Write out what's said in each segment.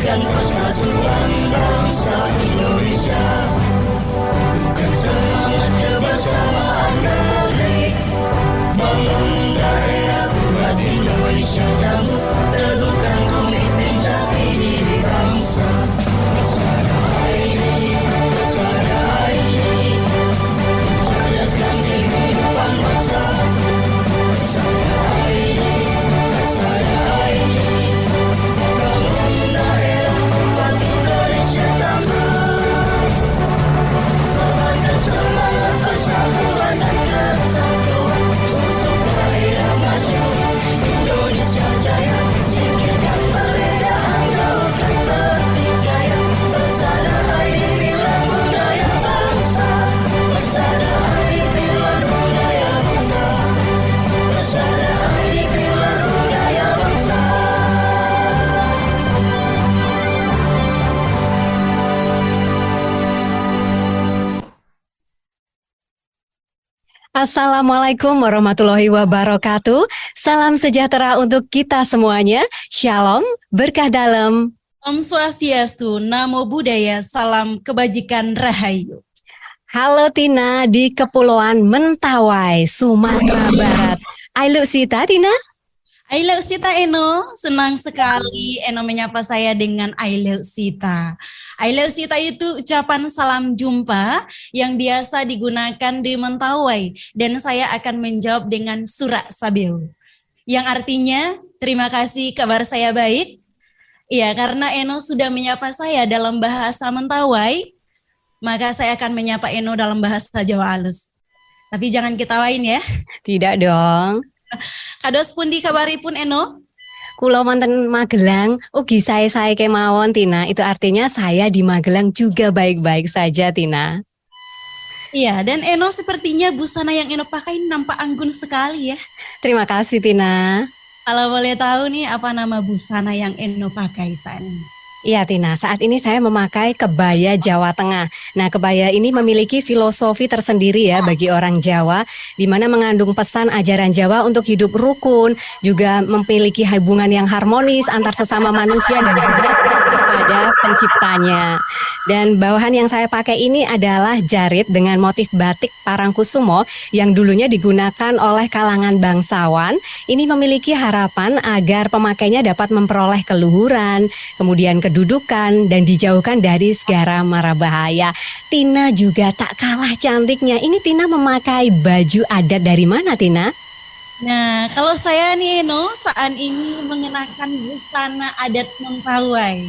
teguhkan persatuan bangsa Indonesia. Bukan semangat kebersamaan negeri, bangun daerah buat Indonesia damai. Teguhkan komitmen jati diri bangsa. Bersama ini, mencerdaskan kehidupan bangsa. Bersama ini, bangun daerah buat Indonesia damai. Tebarkan semangat persatuan dan kesatuan untuk daerah maju Indonesia jaya. Singkirkan perbedaan, jauhkan pertikaian. Bersama ID pilar budaya bangsa. Bersama ID pilar budaya bangsa. Bersama ID pilar budaya bangsa. Assalamualaikum warahmatullahi wabarakatuh. Salam sejahtera untuk kita semuanya. Shalom, berkah dalam. Om Swastiastu, Namo Buddhaya, salam kebajikan rahayu. Halo Tina di Kepulauan Mentawai, Sumatera Barat. Ailu Sita, Tina? Aileu Sita Eno, senang sekali Eno menyapa saya dengan Aileu Sita. Aileu Sita itu ucapan salam jumpa yang biasa digunakan di Mentawai, dan saya akan menjawab dengan Sura Sabeu, yang artinya terima kasih, kabar saya baik. Iya, karena Eno sudah menyapa saya dalam bahasa Mentawai, maka saya akan menyapa Eno dalam bahasa Jawa halus. Tapi jangan ketawain ya. Tidak dong. Kados pundi kabaripun Eno? Kulo wonten Magelang, ugi saya kemawon Tina. Itu artinya saya di Magelang juga baik-baik saja Tina. Iya, dan Eno sepertinya busana yang Eno pakai nampak anggun sekali ya. Terima kasih Tina. Kalau boleh tahu nih, apa nama busana yang Eno pakai saat ini? Iya Tina, saat ini saya memakai kebaya Jawa Tengah. Nah, kebaya ini memiliki filosofi tersendiri ya bagi orang Jawa, di mana mengandung pesan ajaran Jawa untuk hidup rukun, juga memiliki hubungan yang harmonis antar sesama manusia dan juga kepada penciptanya. Dan bawahan yang saya pakai ini adalah jarit dengan motif batik Parangkusumo yang dulunya digunakan oleh kalangan bangsawan. Ini memiliki harapan agar pemakainya dapat memperoleh keluhuran, kemudian kedudukan, dan dijauhkan dari segala mara bahaya. Tina juga tak kalah cantiknya. Ini Tina memakai baju adat dari mana Tina? Nah, kalau saya nih Eno saat ini mengenakan busana adat Mentawai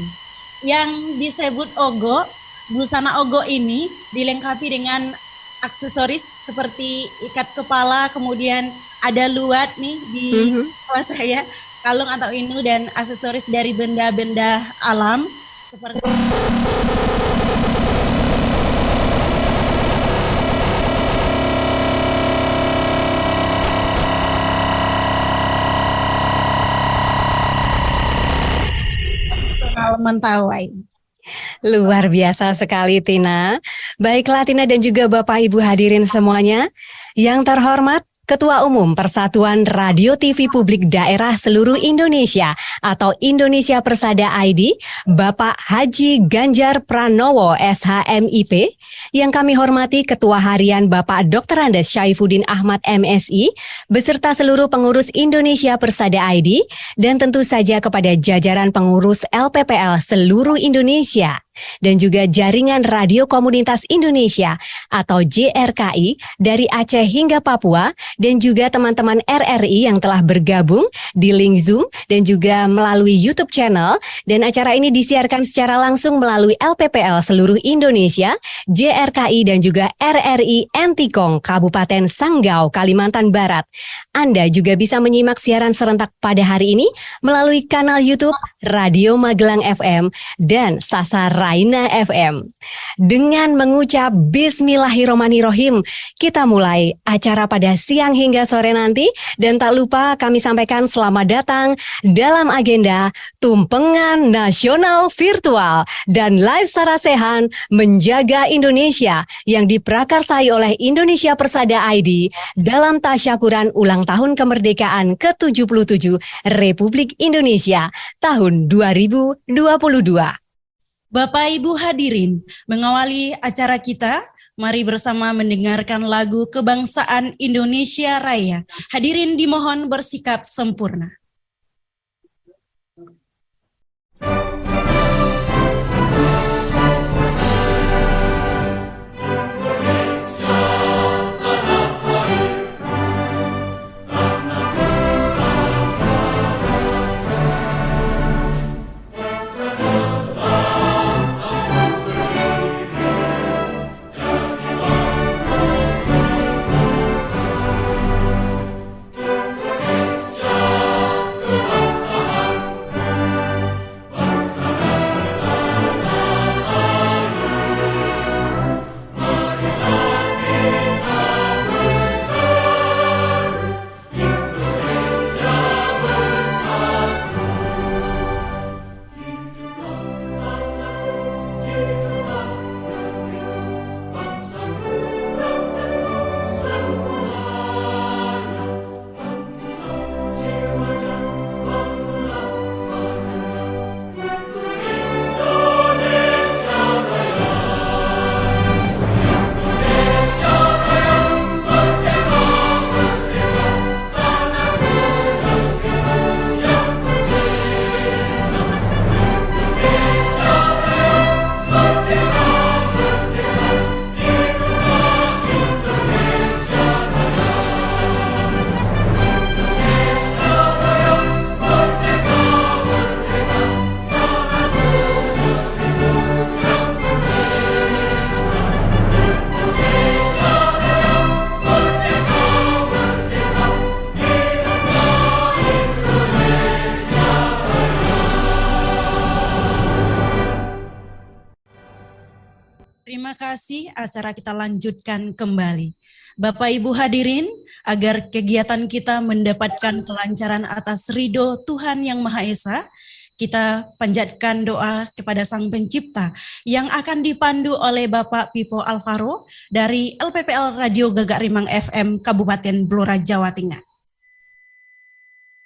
yang disebut ogo. Busana ogo ini dilengkapi dengan aksesoris seperti ikat kepala, kemudian ada luat nih di kepala saya, kalung atau inu, dan aksesoris dari benda-benda alam seperti Mentawai. Luar biasa sekali Tina. Baiklah Tina dan juga Bapak Ibu hadirin semuanya. Yang terhormat Ketua Umum Persatuan Radio TV Publik Daerah Seluruh Indonesia atau Indonesia Persada ID, Bapak Haji Ganjar Pranowo SHMIP, yang kami hormati Ketua Harian Bapak Dr. Andes Syaifuddin Ahmad MSI, beserta seluruh pengurus Indonesia Persada ID, dan tentu saja kepada jajaran pengurus LPPL seluruh Indonesia, dan juga Jaringan Radio Komunitas Indonesia atau JRKI dari Aceh hingga Papua, dan juga teman-teman RRI yang telah bergabung di link Zoom dan juga melalui YouTube channel. Dan acara ini disiarkan secara langsung melalui LPPL seluruh Indonesia, JRKI dan juga RRI Entikong Kabupaten Sanggau, Kalimantan Barat. Anda juga bisa menyimak siaran serentak pada hari ini melalui kanal YouTube Radio Magelang FM dan Sasa Raina FM. Dengan mengucap Bismillahirrohmanirrohim, kita mulai acara pada siang hingga sore nanti. Dan tak lupa kami sampaikan selamat datang dalam agenda Tumpengan Nasional Virtual dan Live Sarasehan Menjaga Indonesia yang diprakarsai oleh Indonesia Persada ID dalam tasyakuran ulang tahun kemerdekaan ke-77 Republik Indonesia tahun 2022. Bapak Ibu hadirin, mengawali acara kita, mari bersama mendengarkan lagu kebangsaan Indonesia Raya. Hadirin dimohon bersikap sempurna. Terima kasih, acara kita lanjutkan kembali. Bapak Ibu hadirin, agar kegiatan kita mendapatkan kelancaran atas ridho Tuhan Yang Maha Esa, kita panjatkan doa kepada Sang Pencipta yang akan dipandu oleh Bapak Pipo Alvaro dari LPPL Radio Gagak Rimang FM Kabupaten Blora, Jawa Tengah.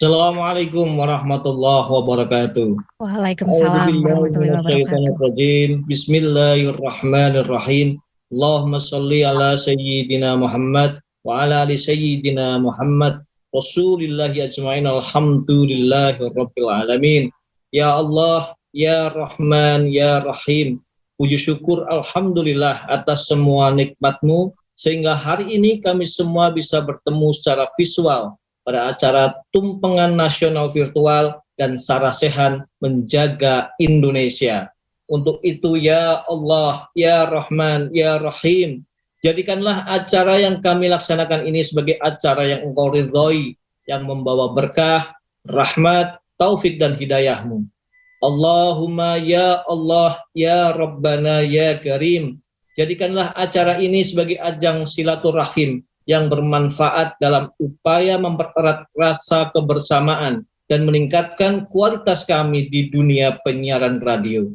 Assalamualaikum warahmatullahi wabarakatuh. Waalaikumsalam warahmatullahi wabarakatuh. Bismillahirrahmanirrahim. Allahumma salli ala sayyidina Muhammad wa ala ali sayyidina Muhammad Rasulillahi ajma'in alhamdulillahi rabbil alamin. Ya Allah, ya Rahman, ya Rahim. Puji syukur alhamdulillah atas semua nikmat-Mu sehingga hari ini kami semua bisa bertemu secara visual pada acara Tumpengan Nasional Virtual dan Sarasehan Menjaga Indonesia. Untuk itu ya Allah, ya Rahman, ya Rahim, jadikanlah acara yang kami laksanakan ini sebagai acara yang Engkau ridhoi, yang membawa berkah, rahmat, taufik dan hidayah-Mu. Allahumma ya Allah, ya Rabbana, ya Karim, jadikanlah acara ini sebagai ajang silaturahim yang bermanfaat dalam upaya mempererat rasa kebersamaan dan meningkatkan kualitas kami di dunia penyiaran radio.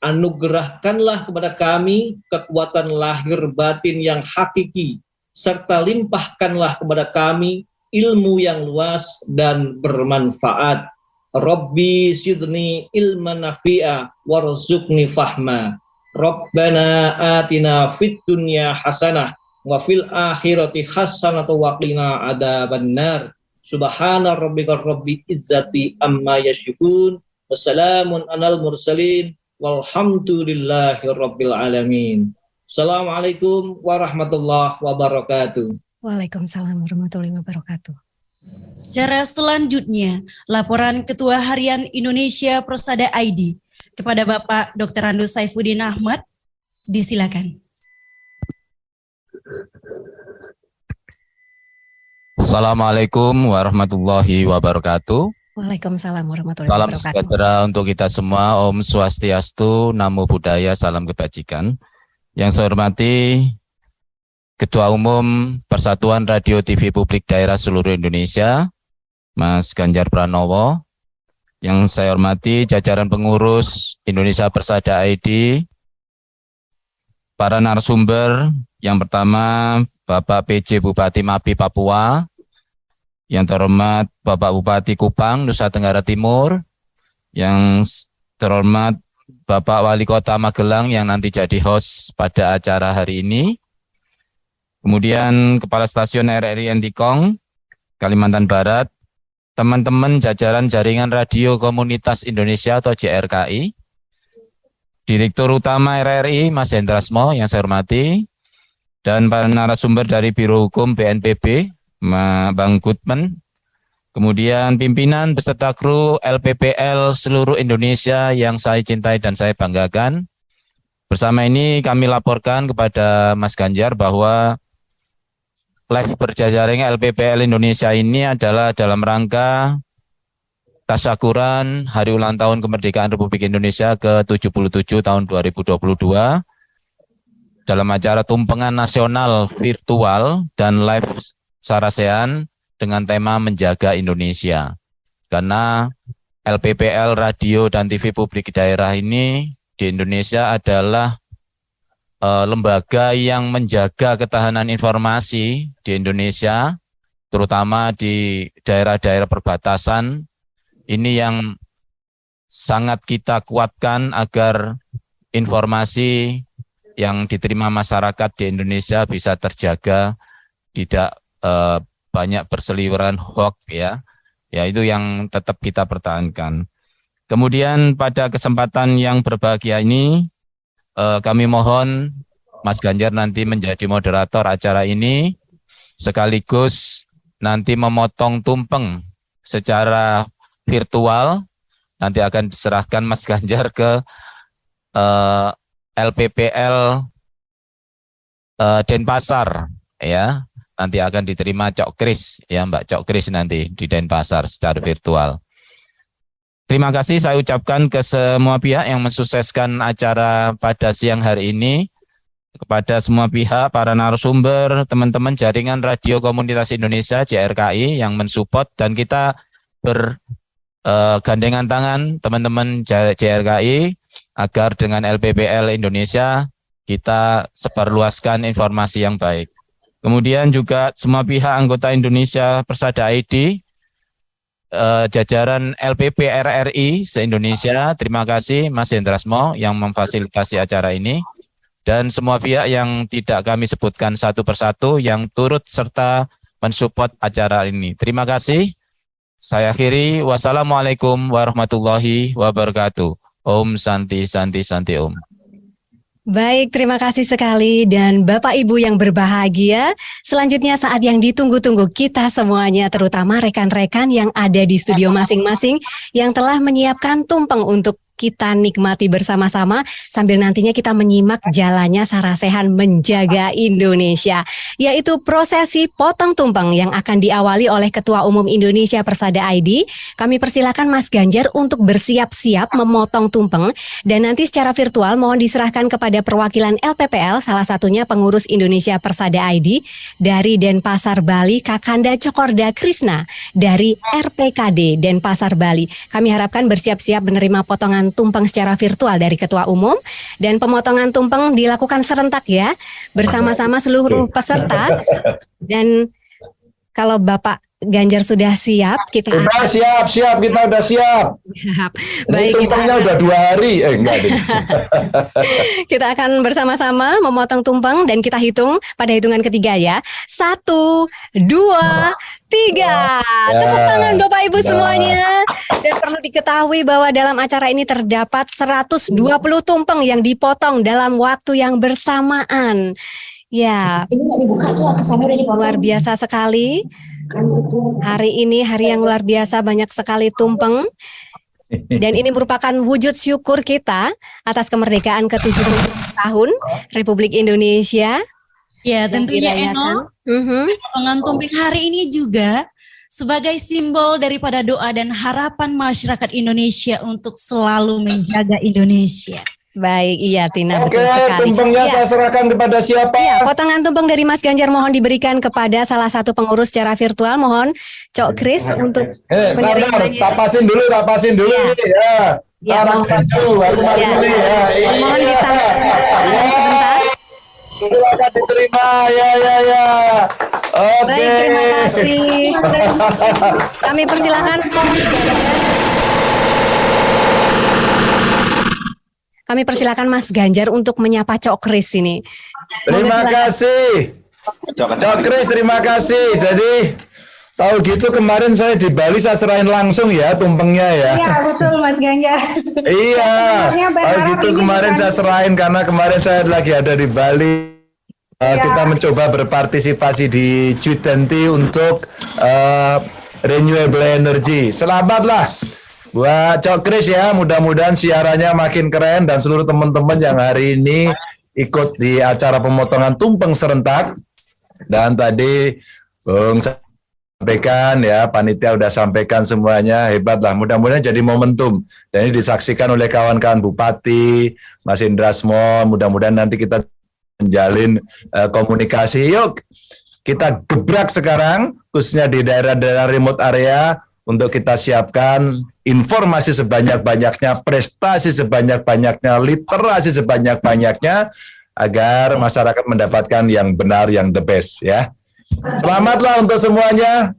Anugerahkanlah kepada kami kekuatan lahir batin yang hakiki, serta limpahkanlah kepada kami ilmu yang luas dan bermanfaat. Rabbi zidni ilman nafi'a warzuqni fahma. Rabbana atina fid dunya hasanah wa fil akhirati hasanatu wa qina adzabannar. Subhana rabbika rabbil izzati amma yasifun. Wassalamun alal mursalin walhamdulillahi rabbil alamin. Assalamualaikum warahmatullahi wabarakatuh. Waalaikumsalam warahmatullahi wabarakatuh. Cara selanjutnya, laporan Ketua Harian Indonesia Persada ID kepada Bapak Dr. Andu Saifuddin Ahmad. Disilakan. Assalamualaikum warahmatullahi wabarakatuh. Waalaikumsalam warahmatullahi Salam wabarakatuh. sejahtera untuk kita semua. Om Swastiastu, Namo Buddhaya, salam kebajikan. Yang saya hormati Ketua Umum Persatuan Radio TV Publik Daerah seluruh Indonesia, Mas Ganjar Pranowo. Yang saya hormati jajaran pengurus Indonesia Persada ID, para narasumber. Yang pertama Bapak PJ Bupati Mapi Papua, yang terhormat Bapak Bupati Kupang, Nusa Tenggara Timur, yang terhormat Bapak Wali Kota Magelang yang nanti jadi host pada acara hari ini. Kemudian Kepala Stasiun RRI Entikong, Kalimantan Barat, teman-teman jajaran Jaringan Radio Komunitas Indonesia atau JRKI, Direktur Utama RRI Mas Hendra Smo yang saya hormati, dan para narasumber dari Biro Hukum BNPB, Bang Gutman, kemudian pimpinan beserta kru LPPL seluruh Indonesia yang saya cintai dan saya banggakan. Bersama ini kami laporkan kepada Mas Ganjar bahwa live berjajaring LPPL Indonesia ini adalah dalam rangka tasyakuran Hari Ulang Tahun Kemerdekaan Republik Indonesia ke-77 tahun 2022 dalam acara tumpengan nasional virtual dan live sarasehan dengan tema Menjaga Indonesia. Karena LPPL Radio dan TV Publik Daerah ini di Indonesia adalah lembaga yang menjaga ketahanan informasi di Indonesia, terutama di daerah-daerah perbatasan. Ini yang sangat kita kuatkan agar informasi yang diterima masyarakat di Indonesia bisa terjaga, tidak banyak berseliweran hoax ya. Ya, itu yang tetap kita pertahankan. Kemudian pada kesempatan yang berbahagia ini, kami mohon Mas Ganjar nanti menjadi moderator acara ini, sekaligus nanti memotong tumpeng secara virtual. Nanti akan diserahkan Mas Ganjar ke LPPL Denpasar, ya. Nanti akan diterima Cok Kris, ya Mbak Cok Kris nanti di Denpasar secara virtual. Terima kasih saya ucapkan ke semua pihak yang mensukseskan acara pada siang hari ini, kepada semua pihak, para narasumber, teman-teman Jaringan Radio Komunitas Indonesia JRKI yang mensupport, dan kita bergandengan tangan teman-teman JRKI agar dengan LPPL Indonesia kita sebarluaskan informasi yang baik. Kemudian juga semua pihak anggota Indonesia Persada ID, jajaran LPP RRI se-Indonesia, terima kasih Mas Hendra Smo yang memfasilitasi acara ini, dan semua pihak yang tidak kami sebutkan satu persatu yang turut serta mensupport acara ini. Terima kasih. Saya akhiri. Wassalamualaikum warahmatullahi wabarakatuh. Om Santi Santi Santi Om. Baik, terima kasih sekali, dan Bapak Ibu yang berbahagia, selanjutnya saat yang ditunggu-tunggu kita semuanya, terutama rekan-rekan yang ada di studio masing-masing yang telah menyiapkan tumpeng untuk kita nikmati bersama-sama sambil nantinya kita menyimak jalannya sarasehan Menjaga Indonesia, yaitu prosesi potong tumpeng yang akan diawali oleh Ketua Umum Indonesia Persada ID. Kami persilakan Mas Ganjar untuk bersiap-siap memotong tumpeng, dan nanti secara virtual mohon diserahkan kepada perwakilan LPPL, salah satunya pengurus Indonesia Persada ID dari Denpasar Bali, Kakanda Cokorda Krisna dari RPKD Denpasar Bali. Kami harapkan bersiap-siap menerima potongan tumpeng secara virtual dari Ketua Umum, dan pemotongan tumpeng dilakukan serentak ya bersama-sama seluruh peserta. Dan kalau Bapak Ganjar sudah siap, kita udah siap kita udah siap. Baik, tumpengnya udah 2 hari, enggak deh. Kita akan bersama-sama memotong tumpeng dan kita hitung pada hitungan ketiga ya. 1, 2, 3. Tepuk tangan Bapak Ibu semuanya. Dan perlu diketahui bahwa dalam acara ini terdapat 120 tumpeng yang dipotong dalam waktu yang bersamaan. Ya, luar biasa sekali. Hari ini hari yang luar biasa, banyak sekali tumpeng. Dan ini merupakan wujud syukur kita atas kemerdekaan ke-77 tahun Republik Indonesia. Ya, tentunya Eno, potongan tumpeng hari ini juga sebagai simbol daripada doa dan harapan masyarakat Indonesia untuk selalu menjaga Indonesia. Baik, iya Tina, Oke, betul sekali. tumpengnya Iya. saya serahkan kepada siapa? Iya, potongan tumpeng dari Mas Ganjar mohon diberikan kepada salah satu pengurus secara virtual. Mohon Cok Kris untuk Bentar, tapasin dulu Iya. nih ya. Iya, Taruh mohon. baju, aku maju Iya. nih ya. Mohon ditahan sebentar. Silakan diterima, ya. Oke. Baik, terima kasih. Kami persilakan. Kami persilakan Mas Ganjar untuk menyapa Cok Kris ini. Terima kasih. Cok Kris, terima kasih. Jadi tahu gitu kemarin saya di Bali saya serahin langsung ya tumpengnya ya. Iya betul Mas Ganjar. Iya. Sebenarnya Tahu berharap gitu ini kemarin bukan- saya serahin karena kemarin saya lagi ada di Bali. Kita mencoba berpartisipasi di G20 untuk renewable energy. Selamatlah buat Cok Kris ya, mudah-mudahan siarannya makin keren dan seluruh teman-teman yang hari ini ikut di acara pemotongan tumpeng serentak. Dan tadi Bung sampaikan ya, panitia udah sampaikan semuanya, hebat lah. Mudah-mudahan jadi momentum. Dan ini disaksikan oleh kawan-kawan Bupati, Mas Indrasmo, mudah-mudahan nanti kita menjalin komunikasi. Yuk, kita gebrak sekarang, khususnya di daerah-daerah remote area, untuk kita siapkan informasi sebanyak-banyaknya, prestasi sebanyak-banyaknya, literasi sebanyak-banyaknya, agar masyarakat mendapatkan yang benar, yang the best ya. Selamatlah untuk semuanya,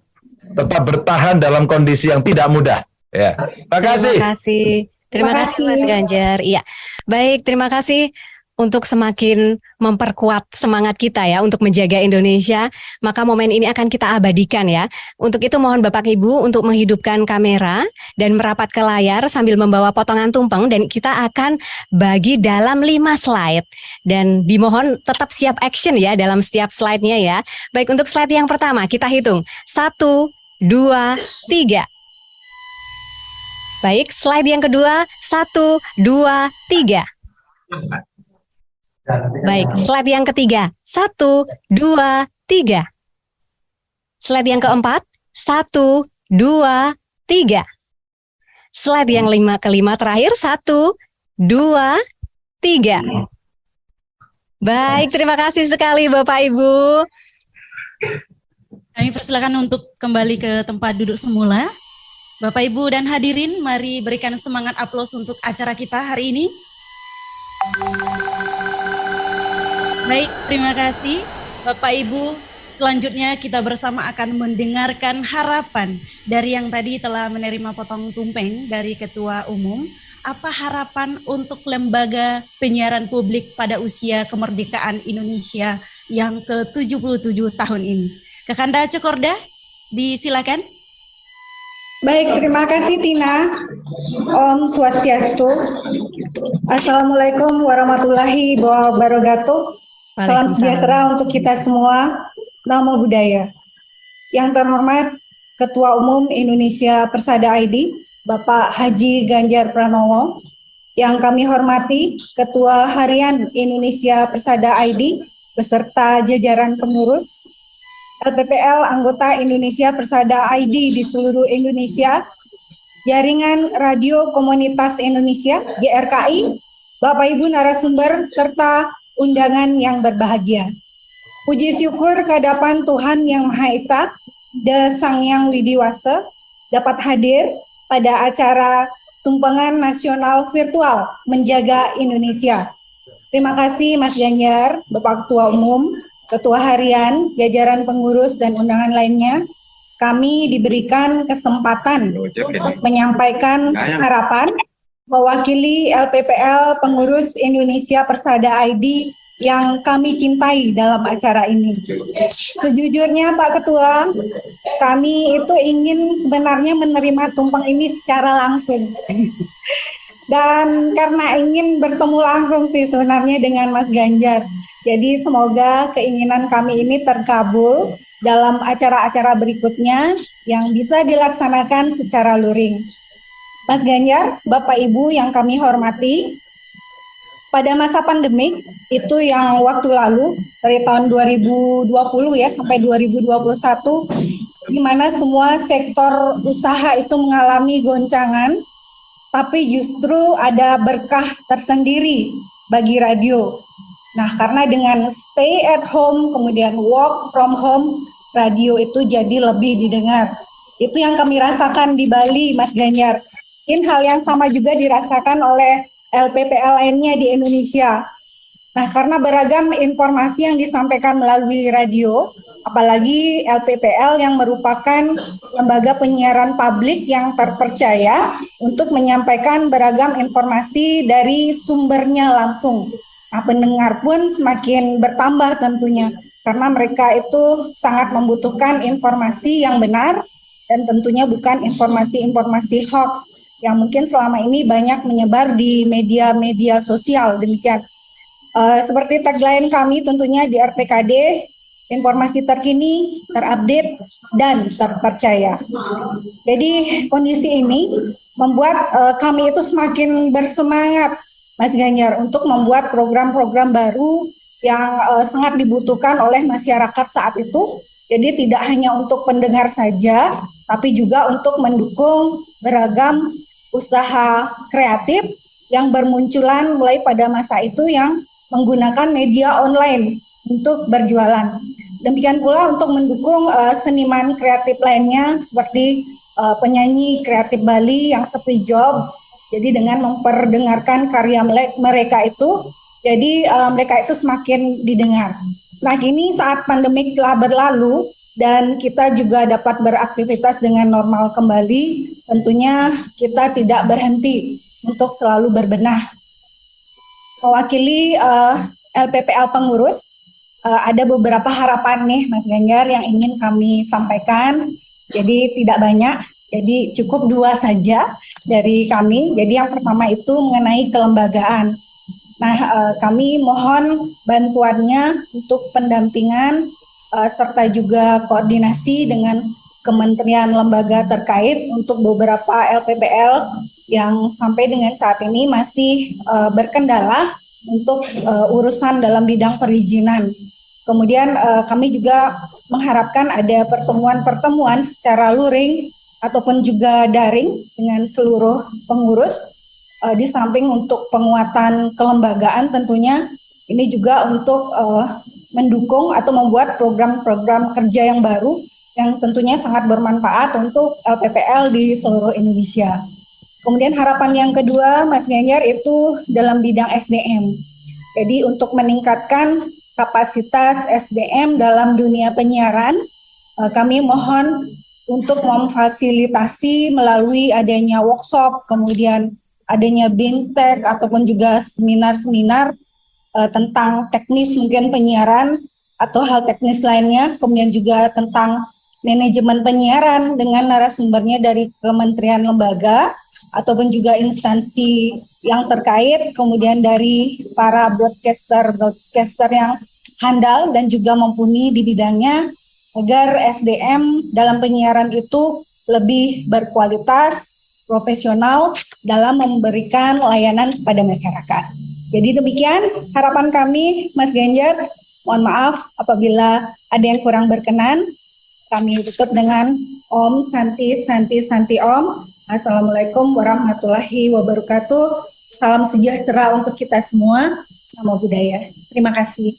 tetap bertahan dalam kondisi yang tidak mudah. Ya, terima kasih. Terima kasih. Terima kasih Mas Ganjar. Iya. Baik, terima kasih untuk semakin memperkuat semangat kita ya untuk menjaga Indonesia, maka momen ini akan kita abadikan ya. Untuk itu mohon Bapak Ibu untuk menghidupkan kamera dan merapat ke layar sambil membawa potongan tumpeng dan kita akan bagi dalam 5 slide. Dan dimohon tetap siap action ya dalam setiap slide-nya ya. Baik, untuk slide yang pertama kita hitung 1, 2, 3. Baik, slide yang kedua 1, 2, 3. Baik, slide yang ketiga 1, 2, 3. Slide yang keempat 1, 2, 3. Slide yang kelima terakhir 1, 2, 3. Baik, terima kasih sekali Bapak Ibu. Kami persilakan untuk kembali ke tempat duduk semula. Bapak Ibu dan hadirin, mari berikan semangat aplaus untuk acara kita hari ini. Baik, terima kasih Bapak Ibu. Selanjutnya kita bersama akan mendengarkan harapan dari yang tadi telah menerima potong tumpeng dari Ketua Umum. Apa harapan untuk lembaga penyiaran publik pada usia kemerdekaan Indonesia yang ke-77 tahun ini? Kakanda Cokorda, disilakan. Baik, terima kasih Tina. Om Swastiastu. Assalamualaikum warahmatullahi wabarakatuh. Salam sejahtera untuk kita semua. Namo Buddhaya. Yang terhormat Ketua Umum Indonesia Persada ID, Bapak Haji Ganjar Pranowo. Yang kami hormati Ketua Harian Indonesia Persada ID beserta jajaran pengurus, LPPL anggota Indonesia Persada ID di seluruh Indonesia, Jaringan Radio Komunitas Indonesia (JRKI), Bapak Ibu narasumber serta undangan yang berbahagia. Puji syukur kehadapan Tuhan Yang Maha Esa, Da Sang Yang Widiwasa, dapat hadir pada acara Tumpengan Nasional Virtual Menjaga Indonesia. Terima kasih Mas Ganjar, Bapak Ketua Umum, Ketua Harian, jajaran pengurus dan undangan lainnya. Kami diberikan kesempatan untuk menyampaikan harapan mewakili LPPL Pengurus Indonesia Persada ID yang kami cintai dalam acara ini. Sejujurnya Pak Ketua, kami itu ingin sebenarnya menerima tumpeng ini secara langsung. Dan karena ingin bertemu langsung sih sebenarnya dengan Mas Ganjar. Jadi semoga keinginan kami ini terkabul dalam acara-acara berikutnya yang bisa dilaksanakan secara luring. Mas Ganjar, Bapak Ibu yang kami hormati, pada masa pandemik itu yang waktu lalu dari tahun 2020 ya sampai 2021 di mana semua sektor usaha itu mengalami goncangan, tapi justru ada berkah tersendiri bagi radio. Nah, karena dengan stay at home, kemudian work from home, radio itu jadi lebih didengar. Itu yang kami rasakan di Bali, Mas Ganjar. Mungkin hal yang sama juga dirasakan oleh LPPL lainnya di Indonesia. Nah, karena beragam informasi yang disampaikan melalui radio, apalagi LPPL yang merupakan lembaga penyiaran publik yang terpercaya untuk menyampaikan beragam informasi dari sumbernya langsung. Nah, pendengar pun semakin bertambah tentunya, karena mereka itu sangat membutuhkan informasi yang benar dan tentunya bukan informasi-informasi hoax yang mungkin selama ini banyak menyebar di media-media sosial, demikian. Seperti tagline kami tentunya di RPKD, informasi terkini, terupdate, dan terpercaya. Jadi kondisi ini membuat kami itu semakin bersemangat, Mas Ganjar, untuk membuat program-program baru yang sangat dibutuhkan oleh masyarakat saat itu. Jadi tidak hanya untuk pendengar saja, tapi juga untuk mendukung beragam usaha kreatif yang bermunculan mulai pada masa itu yang menggunakan media online untuk berjualan. Demikian pula untuk mendukung seniman kreatif lainnya seperti penyanyi kreatif Bali yang sepi job. Jadi dengan memperdengarkan karya mereka itu, jadi mereka itu semakin didengar. Nah, kini saat pandemik telah berlalu dan kita juga dapat beraktivitas dengan normal kembali, tentunya kita tidak berhenti untuk selalu berbenah. Mewakili LPPL pengurus, ada beberapa harapan nih Mas Ganjar yang ingin kami sampaikan. Jadi tidak banyak, jadi cukup 2 saja dari kami. Jadi yang pertama itu mengenai kelembagaan. Nah, kami mohon bantuannya untuk pendampingan serta juga koordinasi dengan kementerian lembaga terkait untuk beberapa LPPL yang sampai dengan saat ini masih berkendala untuk urusan dalam bidang perizinan. Kemudian kami juga mengharapkan ada pertemuan-pertemuan secara luring ataupun juga daring dengan seluruh pengurus. Di samping untuk penguatan kelembagaan tentunya ini juga untuk mendukung atau membuat program-program kerja yang baru yang tentunya sangat bermanfaat untuk LPPL di seluruh Indonesia. Kemudian harapan yang kedua Mas Ganjar itu dalam bidang SDM. Jadi untuk meningkatkan kapasitas SDM dalam dunia penyiaran, kami mohon untuk memfasilitasi melalui adanya workshop, kemudian adanya bintek ataupun juga seminar-seminar tentang teknis mungkin penyiaran atau hal teknis lainnya, kemudian juga tentang manajemen penyiaran dengan narasumbernya dari kementerian lembaga ataupun juga instansi yang terkait, kemudian dari para broadcaster yang handal dan juga mumpuni di bidangnya, agar SDM dalam penyiaran itu lebih berkualitas, profesional dalam memberikan layanan kepada masyarakat. Jadi demikian harapan kami, Mas Ganjar. Mohon maaf apabila ada yang kurang berkenan. Kami tutup dengan Om Santi Santi Santi Om. Assalamualaikum warahmatullahi wabarakatuh. Salam sejahtera untuk kita semua. Namo Buddhaya. Terima kasih.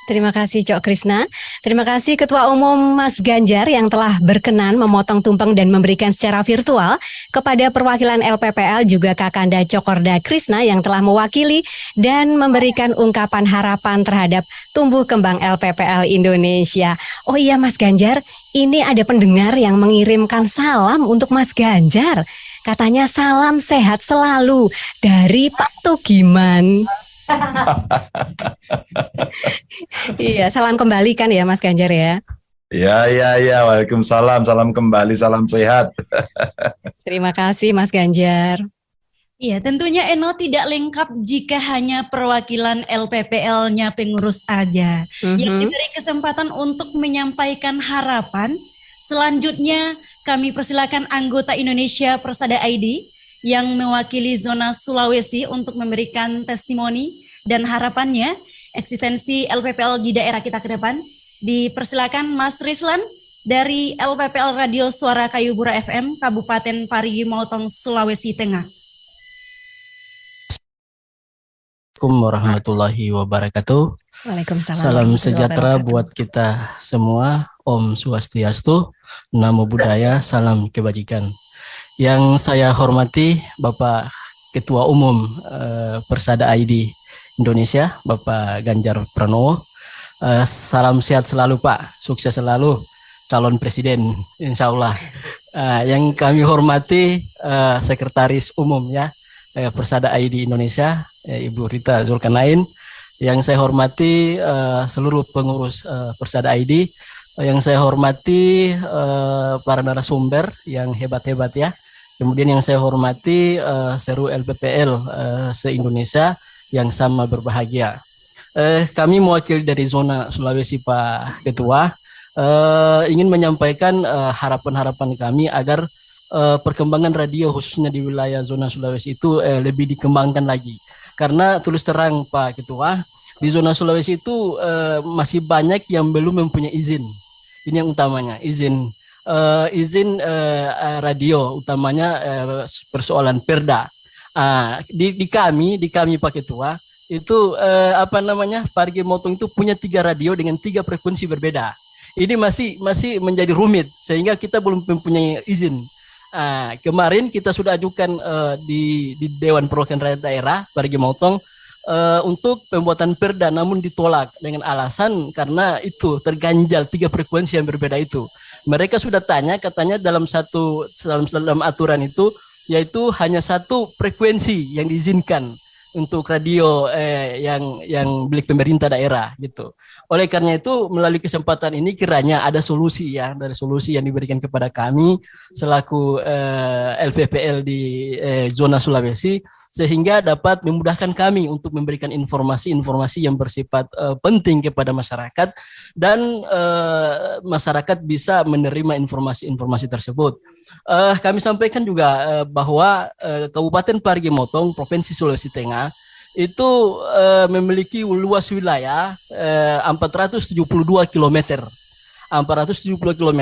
Terima kasih Cok Krisna. Terima kasih Ketua Umum Mas Ganjar yang telah berkenan memotong tumpeng dan memberikan secara virtual kepada perwakilan LPPL, juga Kakanda Cokorda Krisna yang telah mewakili dan memberikan ungkapan harapan terhadap tumbuh kembang LPPL Indonesia. Oh iya Mas Ganjar, ini ada pendengar yang mengirimkan salam untuk Mas Ganjar. Katanya salam sehat selalu dari Pak Tugiman. Iya, salam kembali kan ya Mas Ganjar ya. Ya. Waalaikumsalam. Salam kembali, salam sehat. Terima kasih Mas Ganjar. Iya, tentunya Eno tidak lengkap jika hanya perwakilan LPPL-nya pengurus aja. Yang diberi kesempatan untuk menyampaikan harapan. Selanjutnya kami persilakan anggota Indonesia Persada ID yang mewakili zona Sulawesi untuk memberikan testimoni dan harapannya eksistensi LPPL di daerah kita ke depan. Dipersilakan Mas Rizlan dari LPPL Radio Suara Kayubura FM, Kabupaten Parigi Motong, Sulawesi Tengah. Assalamualaikum warahmatullahi wabarakatuh. Waalaikumsalam. Salam sejahtera warahmatullahi buat kita semua. Om Swastiastu, Namo Buddhaya, salam kebajikan. Yang saya hormati Bapak Ketua Umum Persada ID Indonesia, Bapak Ganjar Pranowo. Salam sehat selalu Pak, sukses selalu calon presiden insya Allah. Yang kami hormati Sekretaris Umum ya Persada ID Indonesia, Ibu Rita Zulkarnain. Yang saya hormati seluruh pengurus Persada ID. Yang saya hormati para narasumber yang hebat-hebat ya. Kemudian yang saya hormati seluruh LPPL se-Indonesia yang sama berbahagia. Kami mewakili dari zona Sulawesi Pak Ketua, ingin menyampaikan harapan-harapan kami agar perkembangan radio khususnya di wilayah zona Sulawesi itu lebih dikembangkan lagi. Karena tulis terang Pak Ketua, di zona Sulawesi itu masih banyak yang belum mempunyai izin. Ini yang utamanya, izin radio, utamanya persoalan perda. Di kami Pak Ketua itu Parigi Motong itu punya 3 radio dengan 3 frekuensi berbeda. Ini masih menjadi rumit sehingga kita belum mempunyai izin. Kemarin kita sudah ajukan di Dewan Perwakilan Rakyat Daerah Parigi Motong untuk pembuatan perda, namun ditolak dengan alasan karena itu terganjal 3 frekuensi yang berbeda itu. Mereka sudah tanya, katanya dalam aturan itu yaitu hanya 1 frekuensi yang diizinkan untuk radio yang milik pemerintah daerah gitu. Oleh karena itu melalui kesempatan ini kiranya ada solusi ya, dari solusi yang diberikan kepada kami selaku LPPL di zona Sulawesi sehingga dapat memudahkan kami untuk memberikan informasi-informasi yang bersifat penting kepada masyarakat dan masyarakat bisa menerima informasi-informasi tersebut. Kami sampaikan juga bahwa Kabupaten Parigi Motong, Provinsi Sulawesi Tengah itu memiliki luas wilayah 472 km. 470 km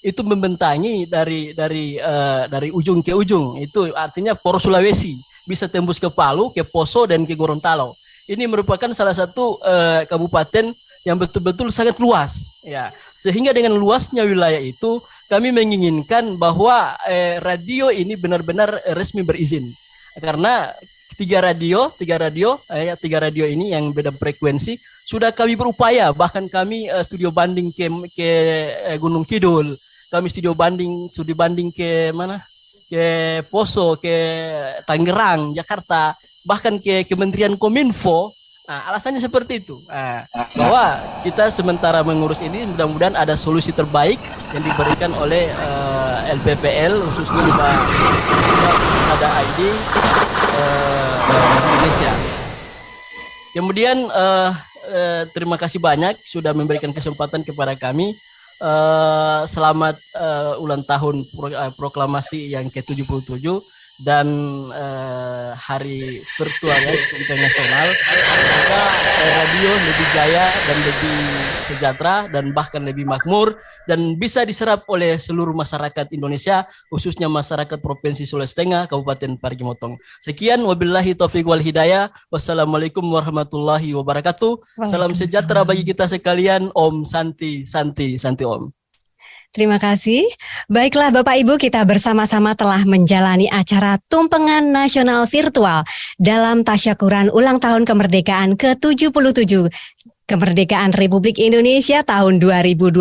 itu membentangi dari ujung ke ujung. Itu artinya poros Sulawesi, bisa tembus ke Palu, ke Poso dan ke Gorontalo. Ini merupakan salah satu kabupaten yang betul-betul sangat luas ya. Sehingga dengan luasnya wilayah itu kami menginginkan bahwa radio ini benar-benar resmi berizin. Karena 3 radio ini yang beda frekuensi sudah kami berupaya, bahkan kami studio banding ke Gunung Kidul, kami studi banding ke mana, ke Poso, ke Tangerang, Jakarta, bahkan ke Kementerian Kominfo. Alasannya seperti itu, bahwa kita sementara mengurus ini mudah-mudahan ada solusi terbaik yang diberikan oleh LPPL khususnya ada ID Indonesia. Kemudian terima kasih banyak sudah memberikan kesempatan kepada kami. Selamat ulang tahun proklamasi yang ke-77 dan hari virtual internasional. Semoga radio lebih jaya dan lebih sejahtera dan bahkan lebih makmur dan bisa diserap oleh seluruh masyarakat Indonesia, khususnya masyarakat Provinsi Sulawesi Tengah, Kabupaten Parigi Motong. Sekian, wabillahi taufiq wal hidayah. Wassalamualaikum warahmatullahi wabarakatuh. Salam sejahtera bagi kita sekalian. Om Santi, Santi, Santi Om. Terima kasih. Baiklah Bapak Ibu, kita bersama-sama telah menjalani acara Tumpengan Nasional Virtual dalam tasyakuran ulang tahun kemerdekaan ke-77 Kemerdekaan Republik Indonesia tahun 2022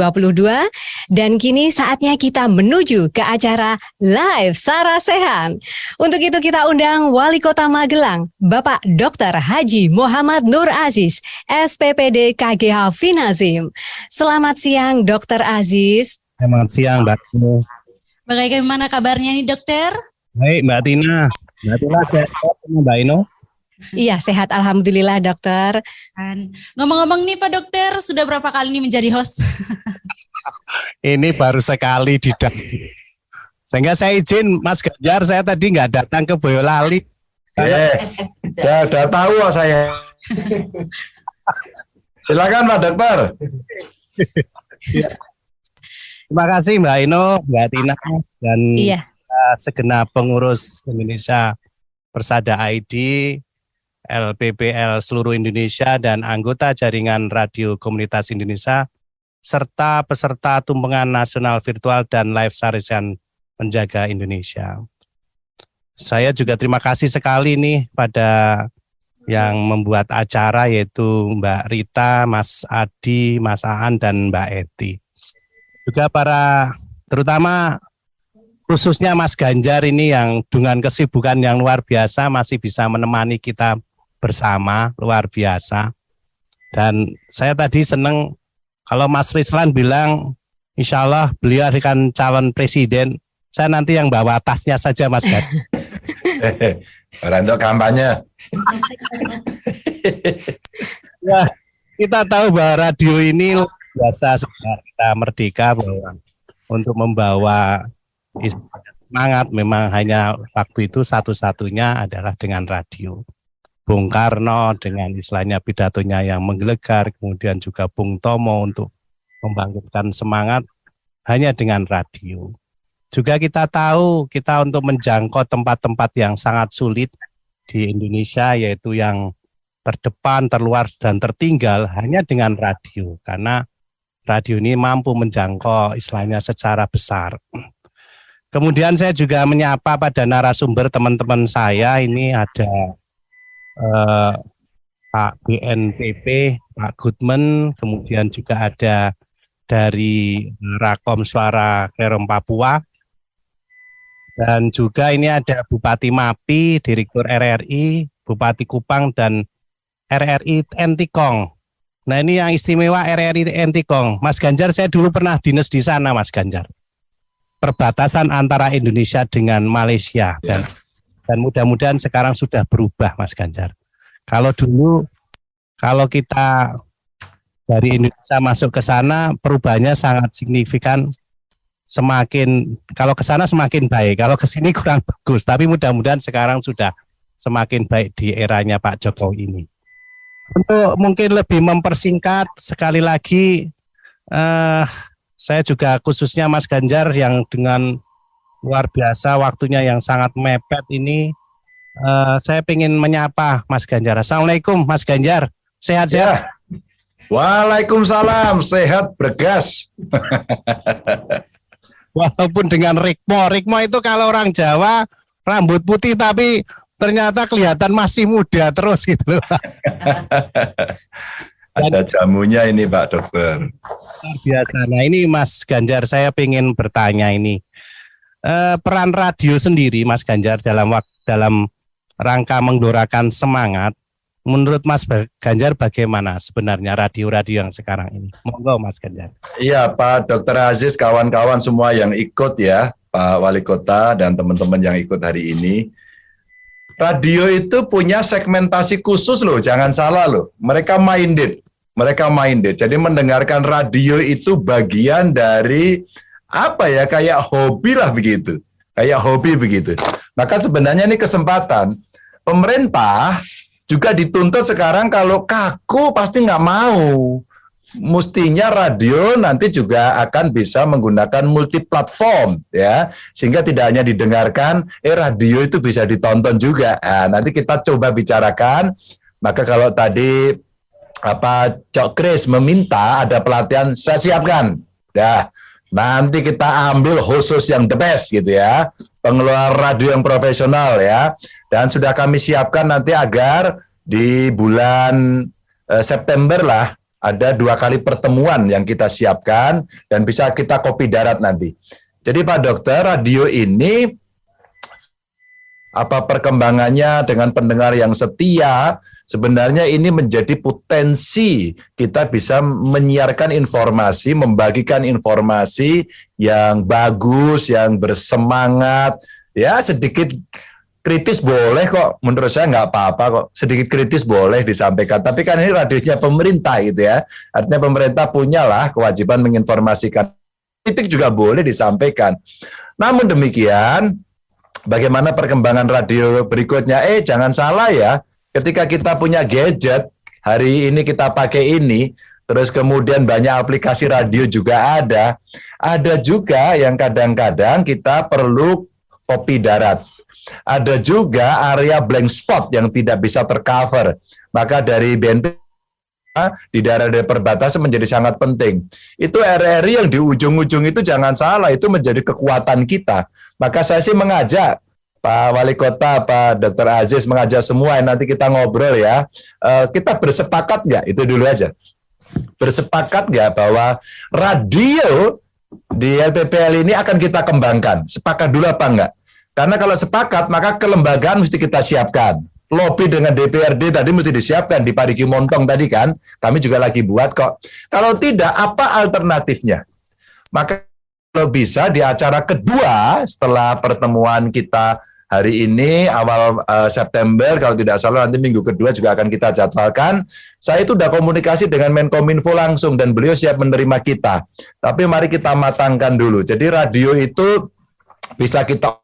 dan kini saatnya kita menuju ke acara Live Sarasehan. Untuk itu kita undang Wali Kota Magelang, Bapak Dr. Haji Muhammad Nur Aziz, SPPD KGH Finazim. Selamat siang Dr. Aziz. Selamat siang Mbak Tina. Bagaimana kabarnya nih dokter? Baik Mbak Tina. Mbak Tina sehat Mbak Ino? Iya sehat alhamdulillah dokter. Ngomong-ngomong nih Pak Dokter, sudah berapa kali nih menjadi host? Ini baru sekali di sehingga saya izin Mas Ganjar, saya tadi nggak datang ke Boyolali. Udah tahu saya. Silakan Pak Dokter. Terima kasih Mbak Ino, Mbak Tina, dan Iya. segenap pengurus Indonesia Persada ID, LPPL seluruh Indonesia, dan anggota jaringan Radio Komunitas Indonesia, serta peserta tumpengan nasional virtual dan live sarisan Menjaga Indonesia. Saya juga terima kasih sekali nih pada yang membuat acara, yaitu Mbak Rita, Mas Adi, Mas Aan, dan Mbak Eti. Juga terutama khususnya Mas Ganjar ini yang dengan kesibukan yang luar biasa masih bisa menemani kita bersama, luar biasa. Dan saya tadi senang kalau Mas Rizlan bilang insya Allah beliau akan calon presiden, saya nanti yang bawa tasnya saja Mas Ganjar. Untuk kampanye. Ya, kita tahu bahwa radio ini biasa kita merdeka bahwa untuk membawa semangat memang hanya waktu itu satu-satunya adalah dengan radio. Bung Karno dengan istilahnya pidatonya yang menggelegar, kemudian juga Bung Tomo untuk membangkitkan semangat hanya dengan radio. Juga kita tahu kita untuk menjangkau tempat-tempat yang sangat sulit di Indonesia, yaitu yang terdepan, terluar, dan tertinggal hanya dengan radio, karena radio ini mampu menjangkau istilahnya secara besar. Kemudian saya juga menyapa pada narasumber teman-teman saya, ini ada Pak BNPP, Pak Goodman, kemudian juga ada dari Rakom Suara Klerong Papua, dan juga ini ada Bupati Mapi, Direktur RRI, Bupati Kupang, dan RRI Entikong. Nah ini yang istimewa RRI Entikong. Mas Ganjar, saya dulu pernah dinas di sana Mas Ganjar. Perbatasan antara Indonesia dengan Malaysia. Dan mudah-mudahan sekarang sudah berubah Mas Ganjar. Kalau dulu, kalau kita dari Indonesia masuk ke sana, perubahannya sangat signifikan. Kalau ke sana semakin baik, kalau ke sini kurang bagus. Tapi mudah-mudahan sekarang sudah semakin baik di eranya Pak Jokowi ini. Untuk mungkin lebih mempersingkat, sekali lagi saya juga khususnya Mas Ganjar yang dengan luar biasa waktunya yang sangat mepet ini, saya ingin menyapa Mas Ganjar. Assalamualaikum Mas Ganjar, sehat-sehat? Ya. Waalaikumsalam, sehat bergas. Walaupun dengan Rikmo itu kalau orang Jawa rambut putih tapi ternyata kelihatan masih muda terus gitu loh. Ada jamunya ini Pak Dokter. Luar biasa. Nah ini Mas Ganjar, saya ingin bertanya ini. Peran radio sendiri Mas Ganjar dalam rangka menggelorakan semangat, menurut Mas Ganjar bagaimana sebenarnya radio-radio yang sekarang ini? Monggo Mas Ganjar. Iya Pak Dokter Aziz, kawan-kawan semua yang ikut ya, Pak Wali Kota dan teman-teman yang ikut hari ini. Radio itu punya segmentasi khusus loh, jangan salah loh. Mereka minded. Jadi mendengarkan radio itu bagian dari apa ya, kayak hobi lah begitu. Maka sebenarnya ini kesempatan. Pemerintah juga dituntut sekarang kalau kaku pasti nggak mau. Mestinya radio nanti juga akan bisa menggunakan multiplatform ya, sehingga tidak hanya didengarkan, radio itu bisa ditonton juga. Nah, nanti kita coba bicarakan. Maka kalau tadi Cok Kris meminta ada pelatihan, saya siapkan. Ya, nanti kita ambil khusus yang the best gitu ya, pengelola radio yang profesional ya, dan sudah kami siapkan nanti agar di bulan September lah. Ada 2 kali pertemuan yang kita siapkan dan bisa kita kopi darat nanti. Jadi Pak Dokter, radio ini apa perkembangannya dengan pendengar yang setia, sebenarnya ini menjadi potensi kita bisa menyiarkan informasi, membagikan informasi yang bagus, yang bersemangat, ya sedikit kritis boleh kok, menurut saya nggak apa-apa kok, sedikit kritis boleh disampaikan, tapi kan ini radionya pemerintah gitu ya, artinya pemerintah punyalah kewajiban menginformasikan, kritik juga boleh disampaikan. Namun demikian, bagaimana perkembangan radio berikutnya, jangan salah ya, ketika kita punya gadget, hari ini kita pakai ini, terus kemudian banyak aplikasi radio juga ada. Ada juga yang kadang-kadang kita perlu kopi darat. Ada juga area blank spot yang tidak bisa tercover. Maka dari BNP di daerah-daerah perbatasan menjadi sangat penting. Itu RRI yang di ujung-ujung itu jangan salah, itu menjadi kekuatan kita. Maka saya sih mengajak Pak Wali Kota, Pak Dr. Aziz, mengajak semua, nanti kita ngobrol ya. Kita bersepakat nggak? Itu dulu aja. Bersepakat nggak bahwa radio di LPPL ini akan kita kembangkan? Sepakat dulu apa enggak? Karena kalau sepakat, maka kelembagaan mesti kita siapkan. Lobby dengan DPRD tadi mesti disiapkan di Parigi Montong tadi kan, kami juga lagi buat kok. Kalau tidak, apa alternatifnya? Maka kalau bisa di acara kedua setelah pertemuan kita hari ini awal September, kalau tidak salah nanti minggu kedua juga akan kita jadwalkan. Saya itu udah komunikasi dengan Menkominfo langsung dan beliau siap menerima kita. Tapi mari kita matangkan dulu. Jadi radio itu bisa kita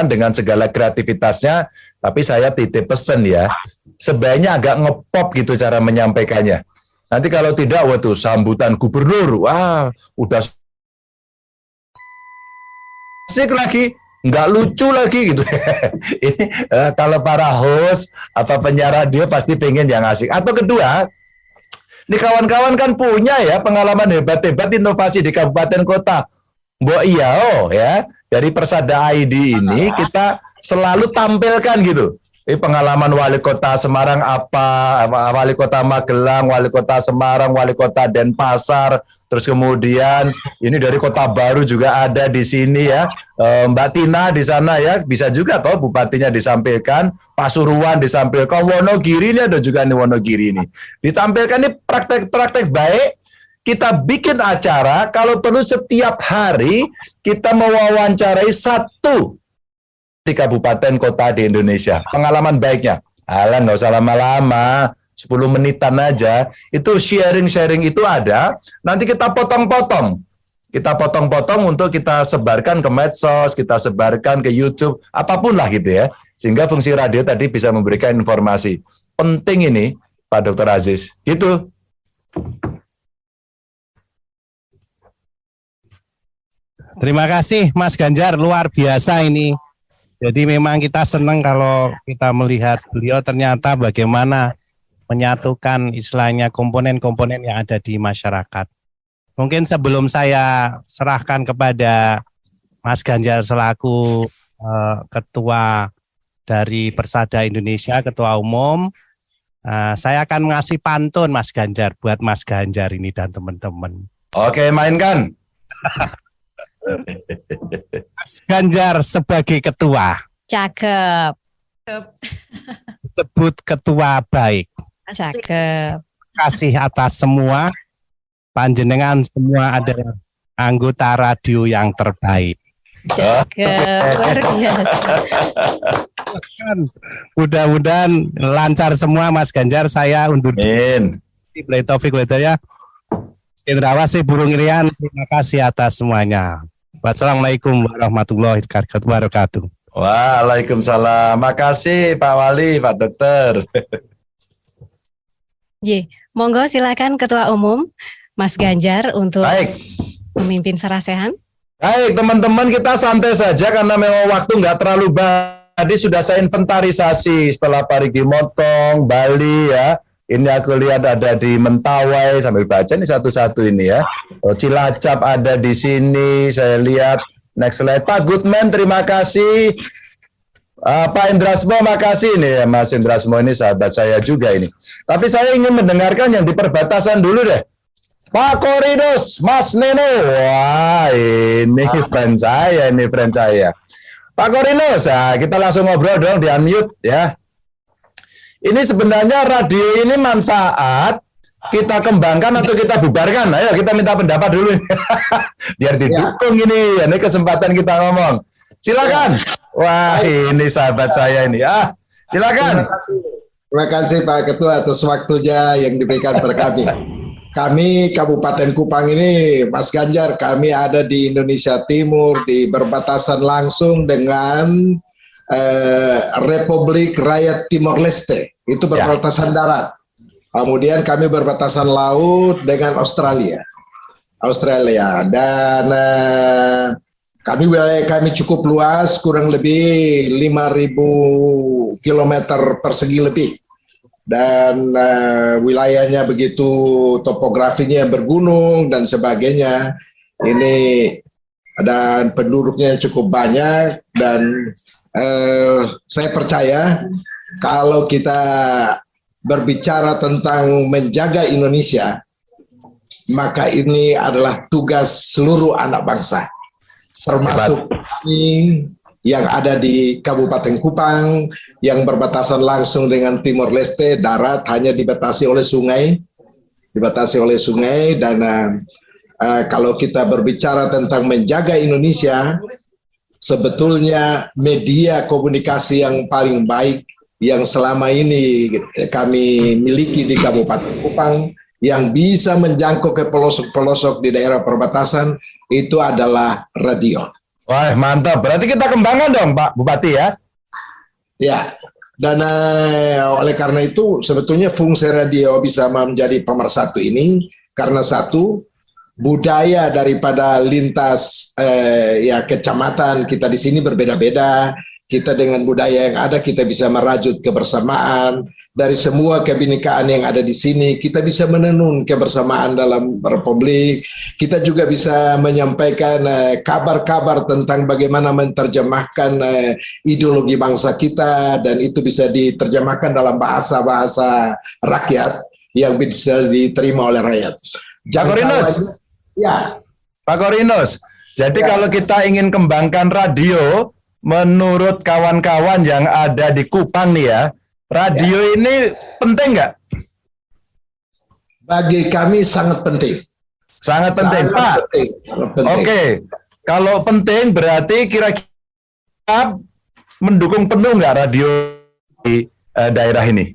dengan segala kreativitasnya, tapi saya titip pesan ya, sebaiknya agak ngepop gitu cara menyampaikannya. Nanti kalau tidak, waduh sambutan gubernur, wah udah asik lagi, nggak lucu lagi gitu. Ini kalau para host atau penyiar radio pasti pengen yang asik. Atau kedua, ini kawan-kawan kan punya ya pengalaman hebat-hebat inovasi di kabupaten kota. Mbok iya ya. Dari Persada ID ini kita selalu tampilkan gitu. Pengalaman Wali Kota Semarang apa, Wali Kota Magelang, Wali Kota Semarang, Wali Kota Denpasar, terus kemudian ini dari Kota Baru juga ada di sini ya. Mbak Tina di sana ya, bisa juga toh bupatinya disampaikan, Pasuruan disampaikan, Wonogiri ini ada juga nih Wonogiri ini. Ditampilkan ini praktek-praktek baik. Kita bikin acara, kalau perlu setiap hari kita mewawancarai satu di kabupaten kota di Indonesia. Pengalaman baiknya. Alah, nggak usah lama-lama, 10 menitan aja. Itu sharing-sharing itu ada, nanti kita potong-potong. Kita potong-potong untuk kita sebarkan ke medsos, kita sebarkan ke YouTube, apapun lah gitu ya. Sehingga fungsi radio tadi bisa memberikan informasi. Penting ini, Pak Dr. Aziz. Gitu. Terima kasih Mas Ganjar, luar biasa ini. Jadi memang kita senang kalau kita melihat beliau ternyata bagaimana menyatukan istilahnya komponen-komponen yang ada di masyarakat. Mungkin sebelum saya serahkan kepada Mas Ganjar selaku Ketua dari Persada Indonesia, Ketua Umum, saya akan ngasih pantun Mas Ganjar buat Mas Ganjar ini dan teman-teman. Oke, mainkan. Mas Ganjar sebagai ketua. Cakep. Sebut ketua baik. Cakep. Kasih atas semua. Panjenengan semua adalah anggota radio yang terbaik. Cakep. Luar biasa. Mudah-mudahan lancar semua Mas Ganjar. Saya undur diri. Bila taufik walhidayah. Indrawasi Burung Irian, terima kasih atas semuanya. Wassalamualaikum warahmatullahi wabarakatuh. Waalaikumsalam. Makasih Pak Wali, Pak Dokter. Monggo silakan Ketua Umum Mas Ganjar untuk memimpin sarasehan. Baik teman-teman, kita santai saja karena memang waktu nggak terlalu banyak. Tadi sudah saya inventarisasi setelah Parigi Montong, Bali ya. Ini aku lihat ada di Mentawai, sambil baca ini satu-satu ini ya. Cilacap ada di sini, saya lihat. Next slide, Pak Goodman, terima kasih. Pak Indrasmo, makasih nih ya, Mas Indrasmo ini sahabat saya juga ini. Tapi saya ingin mendengarkan yang di perbatasan dulu deh. Pak Korinus, Mas Neno, wah ini friend saya. Pak Korinus, kita langsung ngobrol dong, di unmute ya. Ini sebenarnya radio ini manfaat kita kembangkan atau kita bubarkan? Ayo kita minta pendapat dulu. Biar didukung ini kesempatan kita ngomong. Silakan. Wah ini sahabat saya ini. Silakan. Terima kasih Pak Ketua atas waktunya yang diberikan kepada kami. Kami Kabupaten Kupang ini, Mas Ganjar, kami ada di Indonesia Timur, di berbatasan langsung dengan Republik Rakyat Timor Leste. Itu berbatasan darat. Kemudian kami berbatasan laut dengan Australia. Dan wilayah kami cukup luas, kurang lebih 5.000 kilometer persegi lebih. Dan wilayahnya begitu, topografinya bergunung dan sebagainya. Ini dan penduduknya cukup banyak, dan saya percaya kalau kita berbicara tentang menjaga Indonesia, maka ini adalah tugas seluruh anak bangsa, termasuk kami yang ada di Kabupaten Kupang, yang berbatasan langsung dengan Timor Leste, darat hanya dibatasi oleh sungai, dan kalau kita berbicara tentang menjaga Indonesia, sebetulnya media komunikasi yang paling baik yang selama ini kami miliki di Kabupaten Kupang, yang bisa menjangkau ke pelosok-pelosok di daerah perbatasan, itu adalah radio. Wah, mantap. Berarti kita kembangkan dong, Pak Bupati ya? Ya, dan oleh karena itu sebetulnya fungsi radio bisa menjadi pemersatu ini, karena satu, budaya daripada lintas kecamatan kita di sini berbeda-beda. Kita dengan budaya yang ada, kita bisa merajut kebersamaan. Dari semua kebinekaan yang ada di sini, kita bisa menenun kebersamaan dalam Republik. Kita juga bisa menyampaikan kabar-kabar tentang bagaimana menerjemahkan ideologi bangsa kita, dan itu bisa diterjemahkan dalam bahasa-bahasa rakyat yang bisa diterima oleh rakyat. Pak Korinus, ya. Pak Korinus, jadi kalau kita ingin kembangkan radio, menurut kawan-kawan yang ada di Kupang nih ya, radio ini penting nggak? Bagi kami sangat penting. Sangat penting, Pak. Oke, kalau penting berarti kira-kira mendukung penuh nggak radio di daerah ini?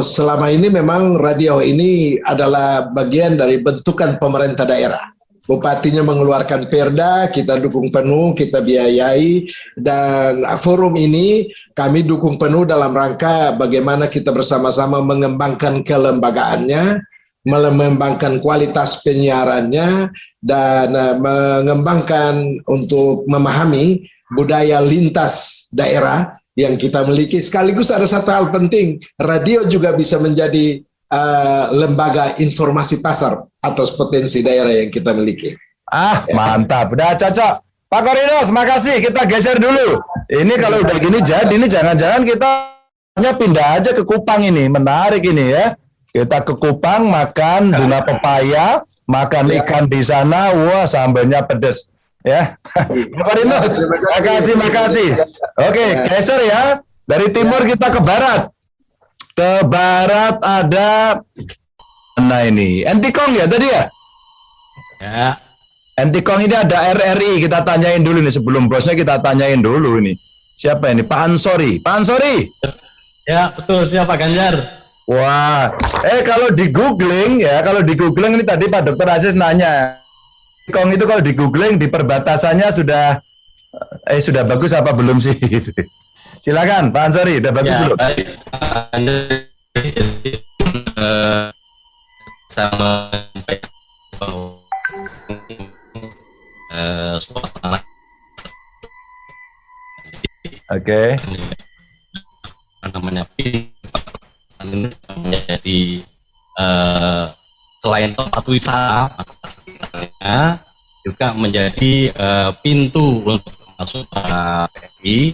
Selama ini memang radio ini adalah bagian dari bentukan pemerintah daerah. Bupatinya mengeluarkan perda, kita dukung penuh, kita biayai, dan forum ini kami dukung penuh dalam rangka bagaimana kita bersama-sama mengembangkan kelembagaannya, mengembangkan kualitas penyiarannya, dan mengembangkan untuk memahami budaya lintas daerah yang kita miliki. Sekaligus ada satu hal penting, radio juga bisa menjadi lembaga informasi pasar atas potensi daerah yang kita miliki. Mantap, udah cocok. Pak Korinus, makasih. Kita geser dulu. Ini kalau udah gini jadi, ini jangan-jangan kita pindah aja ke Kupang ini. Menarik ini ya. Kita ke Kupang, makan bunga pepaya, makan ikan di sana, wah sambalnya pedes. Ya, Pak Korinus, makasih. Oke, geser ya. Dari timur kita ke barat. Ke barat ada, nah ini, Entikong ya tadi ya? Ya. Entikong ini ada RRI, kita tanyain dulu nih sebelum bosnya, kita tanyain dulu ini. Siapa ini? Pak Ansori. Pak Ansori? Ya, betul, siapa Ganjar? Wah, kalau di googling ya, ini tadi Pak Dr. Aziz nanya, Entikong itu kalau di googling di perbatasannya sudah bagus apa belum sih? Silakan Pak Ansori, udah bagus belum? Sama Oke. Namanya menjadi selain tempat wisata juga menjadi pintu untuk masuk PMI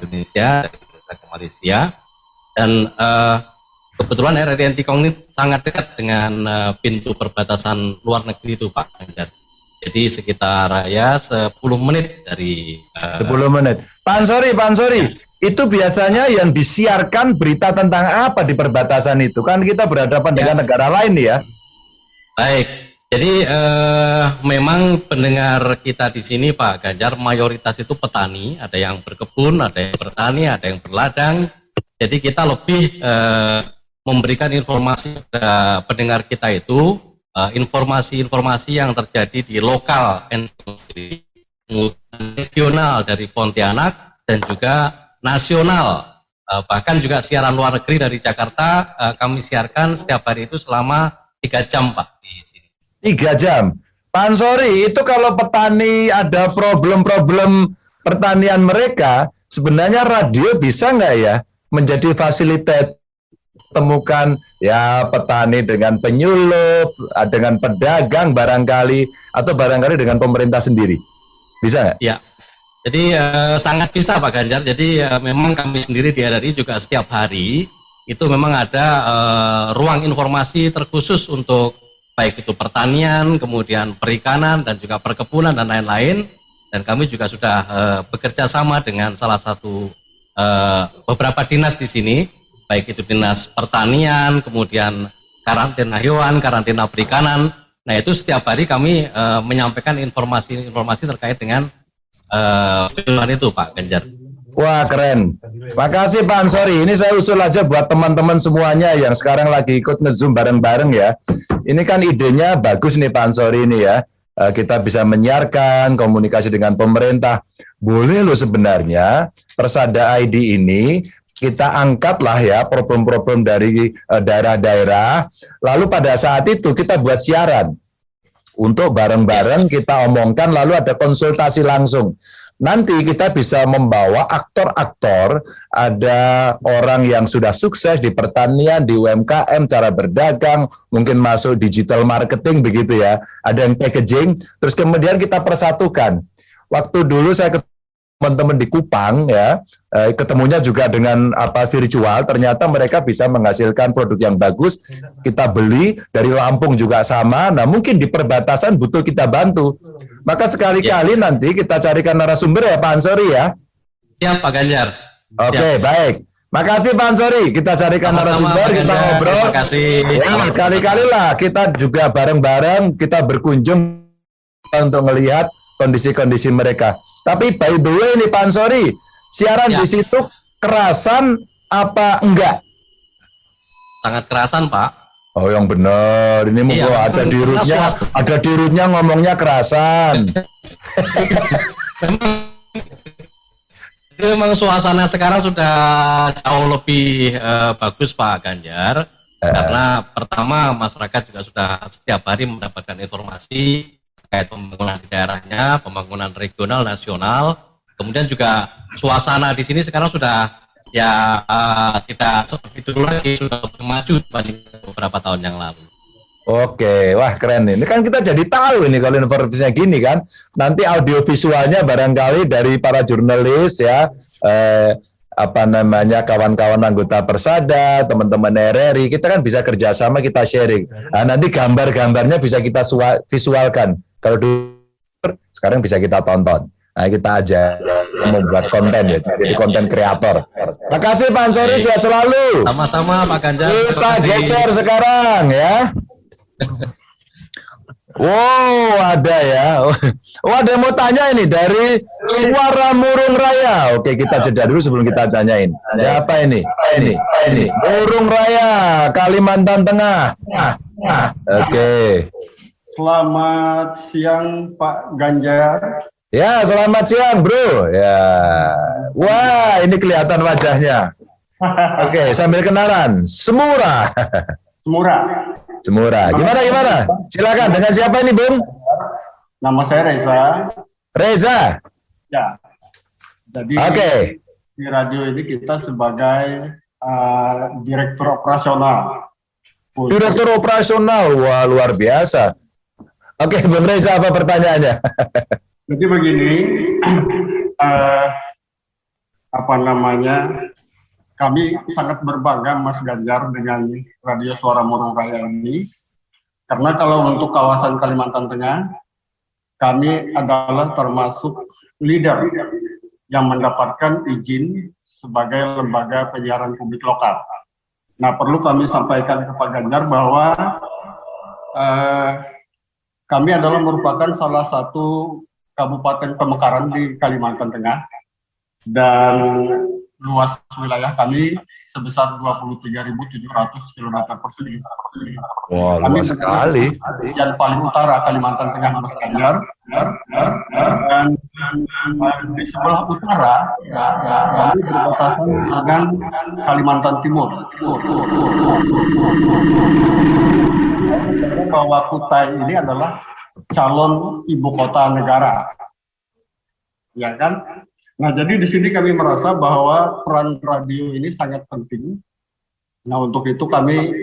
Indonesia ke Malaysia, dan kebetulan RRI Entikong ini sangat dekat dengan pintu perbatasan luar negeri itu Pak Ganjar. Jadi sekitar 10 menit dari 10 menit. Pak Ansori, itu biasanya yang disiarkan berita tentang apa di perbatasan itu? Kan kita berhadapan dengan negara lain nih ya. Baik. Jadi memang pendengar kita di sini Pak Ganjar mayoritas itu petani, ada yang berkebun, ada yang bertani, ada yang berladang. Jadi kita lebih memberikan informasi kepada pendengar kita itu informasi-informasi yang terjadi di lokal, regional dari Pontianak dan juga nasional Bahkan juga siaran luar negeri dari Jakarta kami siarkan setiap hari itu selama 3 jam Pak di sini. 3 jam. Pak Ansori, itu kalau petani ada problem-problem pertanian mereka, sebenarnya radio bisa nggak ya menjadi fasilitas temukan ya petani dengan penyuluh, dengan pedagang barangkali, atau barangkali dengan pemerintah sendiri? Bisa nggak? Ya, jadi sangat bisa Pak Ganjar. Jadi memang kami sendiri di RRI juga setiap hari itu memang ada ruang informasi terkhusus untuk baik itu pertanian, kemudian perikanan, dan juga perkebunan dan lain-lain. Dan kami juga sudah bekerja sama dengan salah satu beberapa dinas di sini, baik itu dinas pertanian, kemudian karantina hewan, karantina perikanan. Nah itu setiap hari kami menyampaikan informasi-informasi terkait dengan penyuluhan itu Pak Ganjar. Wah keren. Makasih Pak Ansori. Ini saya usul aja buat teman-teman semuanya yang sekarang lagi ikut nge-zoom bareng-bareng ya. Ini kan idenya bagus nih Pak Ansori ini ya. Kita bisa menyiarkan komunikasi dengan pemerintah. Boleh loh sebenarnya Persada ID ini kita angkatlah ya problem-problem dari daerah-daerah. Lalu pada saat itu kita buat siaran. Untuk bareng-bareng kita omongkan, lalu ada konsultasi langsung. Nanti kita bisa membawa aktor-aktor, ada orang yang sudah sukses di pertanian, di UMKM, cara berdagang, mungkin masuk digital marketing begitu ya, ada yang packaging, terus kemudian kita persatukan. Waktu dulu saya teman-teman di Kupang ya, ketemunya juga dengan virtual, ternyata mereka bisa menghasilkan produk yang bagus, kita beli, dari Lampung juga sama, nah mungkin di perbatasan butuh kita bantu. Maka sekali-kali nanti kita carikan narasumber ya Pak Ansori ya. Siap Pak Ganjar. Oke, baik. Makasih Pak Ansori, kita carikan narasumber, kita ngobrol. Terima kasih. Ya, kali-kali lah kita juga bareng-bareng, kita berkunjung untuk melihat kondisi-kondisi mereka. Tapi by the way nih Pak Ansori, siaran di situ kerasan apa enggak? Sangat kerasan Pak. Oh yang benar, ini mungkin ada di rootnya ngomongnya kerasan. Memang suasana sekarang sudah jauh lebih bagus Pak Ganjar, karena pertama masyarakat juga sudah setiap hari mendapatkan informasi terkait pembangunan di daerahnya, pembangunan regional, nasional. Kemudian juga suasana di sini sekarang sudah tidak seperti dulu lagi, sudah lebih maju dibanding beberapa tahun yang lalu. Oke, wah keren nih. Ini kan kita jadi tahu ini kalau informasinya gini kan. Nanti audio visualnya barangkali dari para jurnalis ya, kawan-kawan anggota Persada, teman-teman RRI, kita kan bisa kerjasama, kita sharing. Nah, nanti gambar-gambarnya bisa kita visualkan. Kalau dulu sekarang bisa kita tonton. Nah, kita aja membuat konten ya, jadi konten kreator. Makasih Pak Ansori, sehat selalu. Sama-sama Pak Ganjar. Kita geser sekarang ya. Wow, ada ya. Oh, ada yang mau tanya ini dari Suara Murung Raya. Oke, kita jeda dulu sebelum kita tanyain. Siapa ini? Ini. Murung Raya, Kalimantan Tengah. Oke. Selamat siang Pak Ganjar. Ya, selamat siang, Bro. Ya. Wah, ini kelihatan wajahnya. Oke, sambil kenalan. Semura. Gimana? Silakan. Dengan siapa ini, Bung? Nama saya Reza. Ya. Jadi di radio ini kita sebagai direktur operasional. Direktur operasional, wah luar biasa. Oke, Bung Reza, apa pertanyaannya? Jadi begini, kami sangat berbangga Mas Ganjar dengan Radio Suara Murung Raya ini, karena kalau untuk kawasan Kalimantan Tengah, kami adalah termasuk leader yang mendapatkan izin sebagai lembaga penyiaran publik lokal. Nah, perlu kami sampaikan ke Pak Ganjar bahwa kami adalah merupakan salah satu Kabupaten Pemekaran di Kalimantan Tengah, dan luas wilayah kami sebesar 23.700 km persegi. Wah, luas sekali. Yang paling utara Kalimantan Tengah, Mas Ganjar, dan di sebelah utara kami berbatasan dengan Kalimantan Timur. Bahwa Kutai ini adalah calon ibu kota negara, ya kan? Nah, jadi di sini kami merasa bahwa peran radio ini sangat penting. Nah, untuk itu kami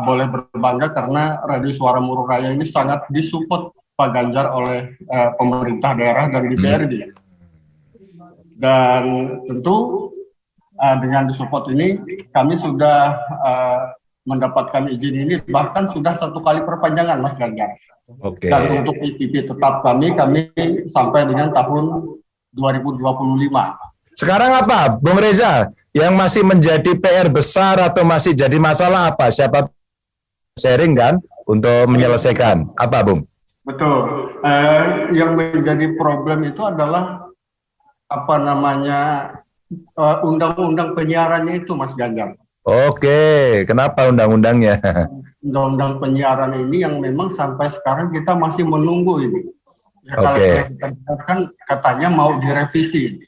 boleh berbangga karena Radio Suara Murung Raya ini sangat disupport Pak Ganjar oleh pemerintah daerah dan DPRD. Dan tentu dengan disupport ini kami sudah mendapatkan izin ini, bahkan sudah 1 kali perpanjangan, Mas Ganjar. Oke. Dan untuk IPP tetap kami sampai dengan tahun 2025. Sekarang apa, Bung Reza, yang masih menjadi PR besar atau masih jadi masalah apa? Siapa sharing kan untuk menyelesaikan? Apa, Bung? Betul. Yang menjadi problem itu adalah undang-undang penyiarannya itu, Mas Ganjar. Oke, kenapa undang-undangnya? Undang-undang penyiaran ini yang memang sampai sekarang kita masih menunggu ini. Ya, kalau kita dengarkan katanya mau direvisi.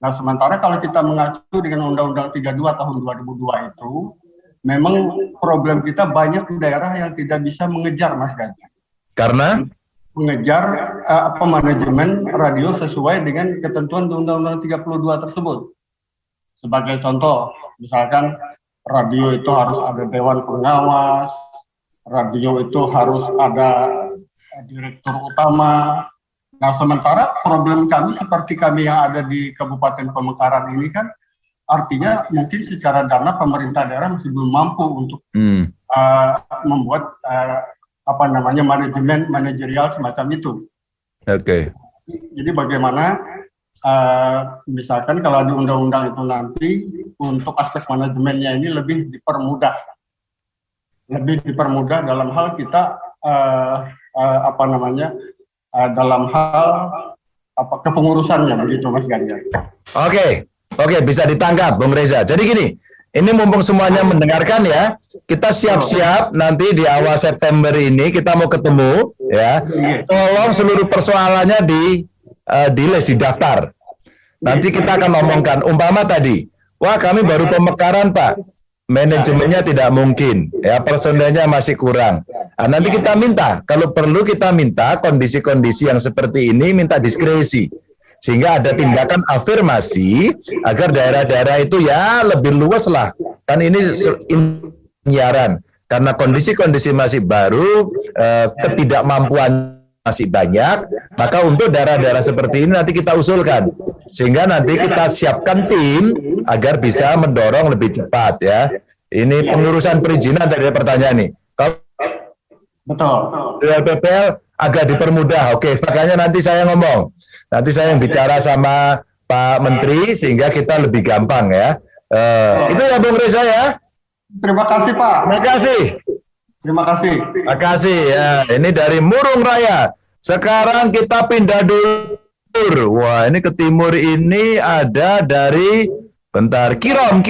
Nah, sementara kalau kita mengacu dengan Undang-Undang 32 tahun 2002 itu, memang problem kita banyak daerah yang tidak bisa mengejar, Mas Ganjar. Karena? Mengejar manajemen radio sesuai dengan ketentuan Undang-Undang 32 tersebut. Sebagai contoh, misalkan radio itu harus ada dewan pengawas, radio itu harus ada direktur utama. Nah, sementara problem kami seperti kami yang ada di Kabupaten Pamekaran ini kan artinya mungkin secara dana pemerintah daerah masih belum mampu untuk membuat manajemen manajerial semacam itu. Oke. Jadi bagaimana misalkan kalau di undang-undang itu nanti untuk aspek manajemennya ini lebih dipermudah dalam hal kita dalam hal kepengurusannya, begitu, Mas Ganjar. Oke, bisa ditangkap, Bung Reza. Jadi gini, ini mumpung semuanya mendengarkan ya, kita siap-siap nanti di awal September ini kita mau ketemu ya. Tolong seluruh persoalannya di-list, didaftar. Nanti kita akan ngomongkan, umpama tadi, wah kami baru Pemekaran Pak, manajemennya tidak mungkin, ya personelnya masih kurang. Nah, nanti kita minta, kalau perlu kita minta kondisi-kondisi yang seperti ini minta diskresi, sehingga ada tindakan afirmasi agar daerah-daerah itu ya lebih luas lah. Kan ini penyiaran, karena kondisi-kondisi masih baru, ketidakmampuan masih banyak, maka untuk daerah-daerah seperti ini nanti kita usulkan, sehingga nanti kita siapkan tim agar bisa mendorong lebih cepat ya. Ini pengurusan perizinan dari pertanyaan nih. Kalau betul. PPL agak dipermudah, oke. Makanya nanti saya ngomong, nanti saya yang bicara sama Pak Menteri sehingga kita lebih gampang ya. Itu ya Bung Reza ya. Terima kasih Pak. Terima kasih. Terima kasih. Terima kasih ya. Ini dari Murung Raya. Sekarang kita pindah dulu. Wah, ini ke timur ini ada dari Kirom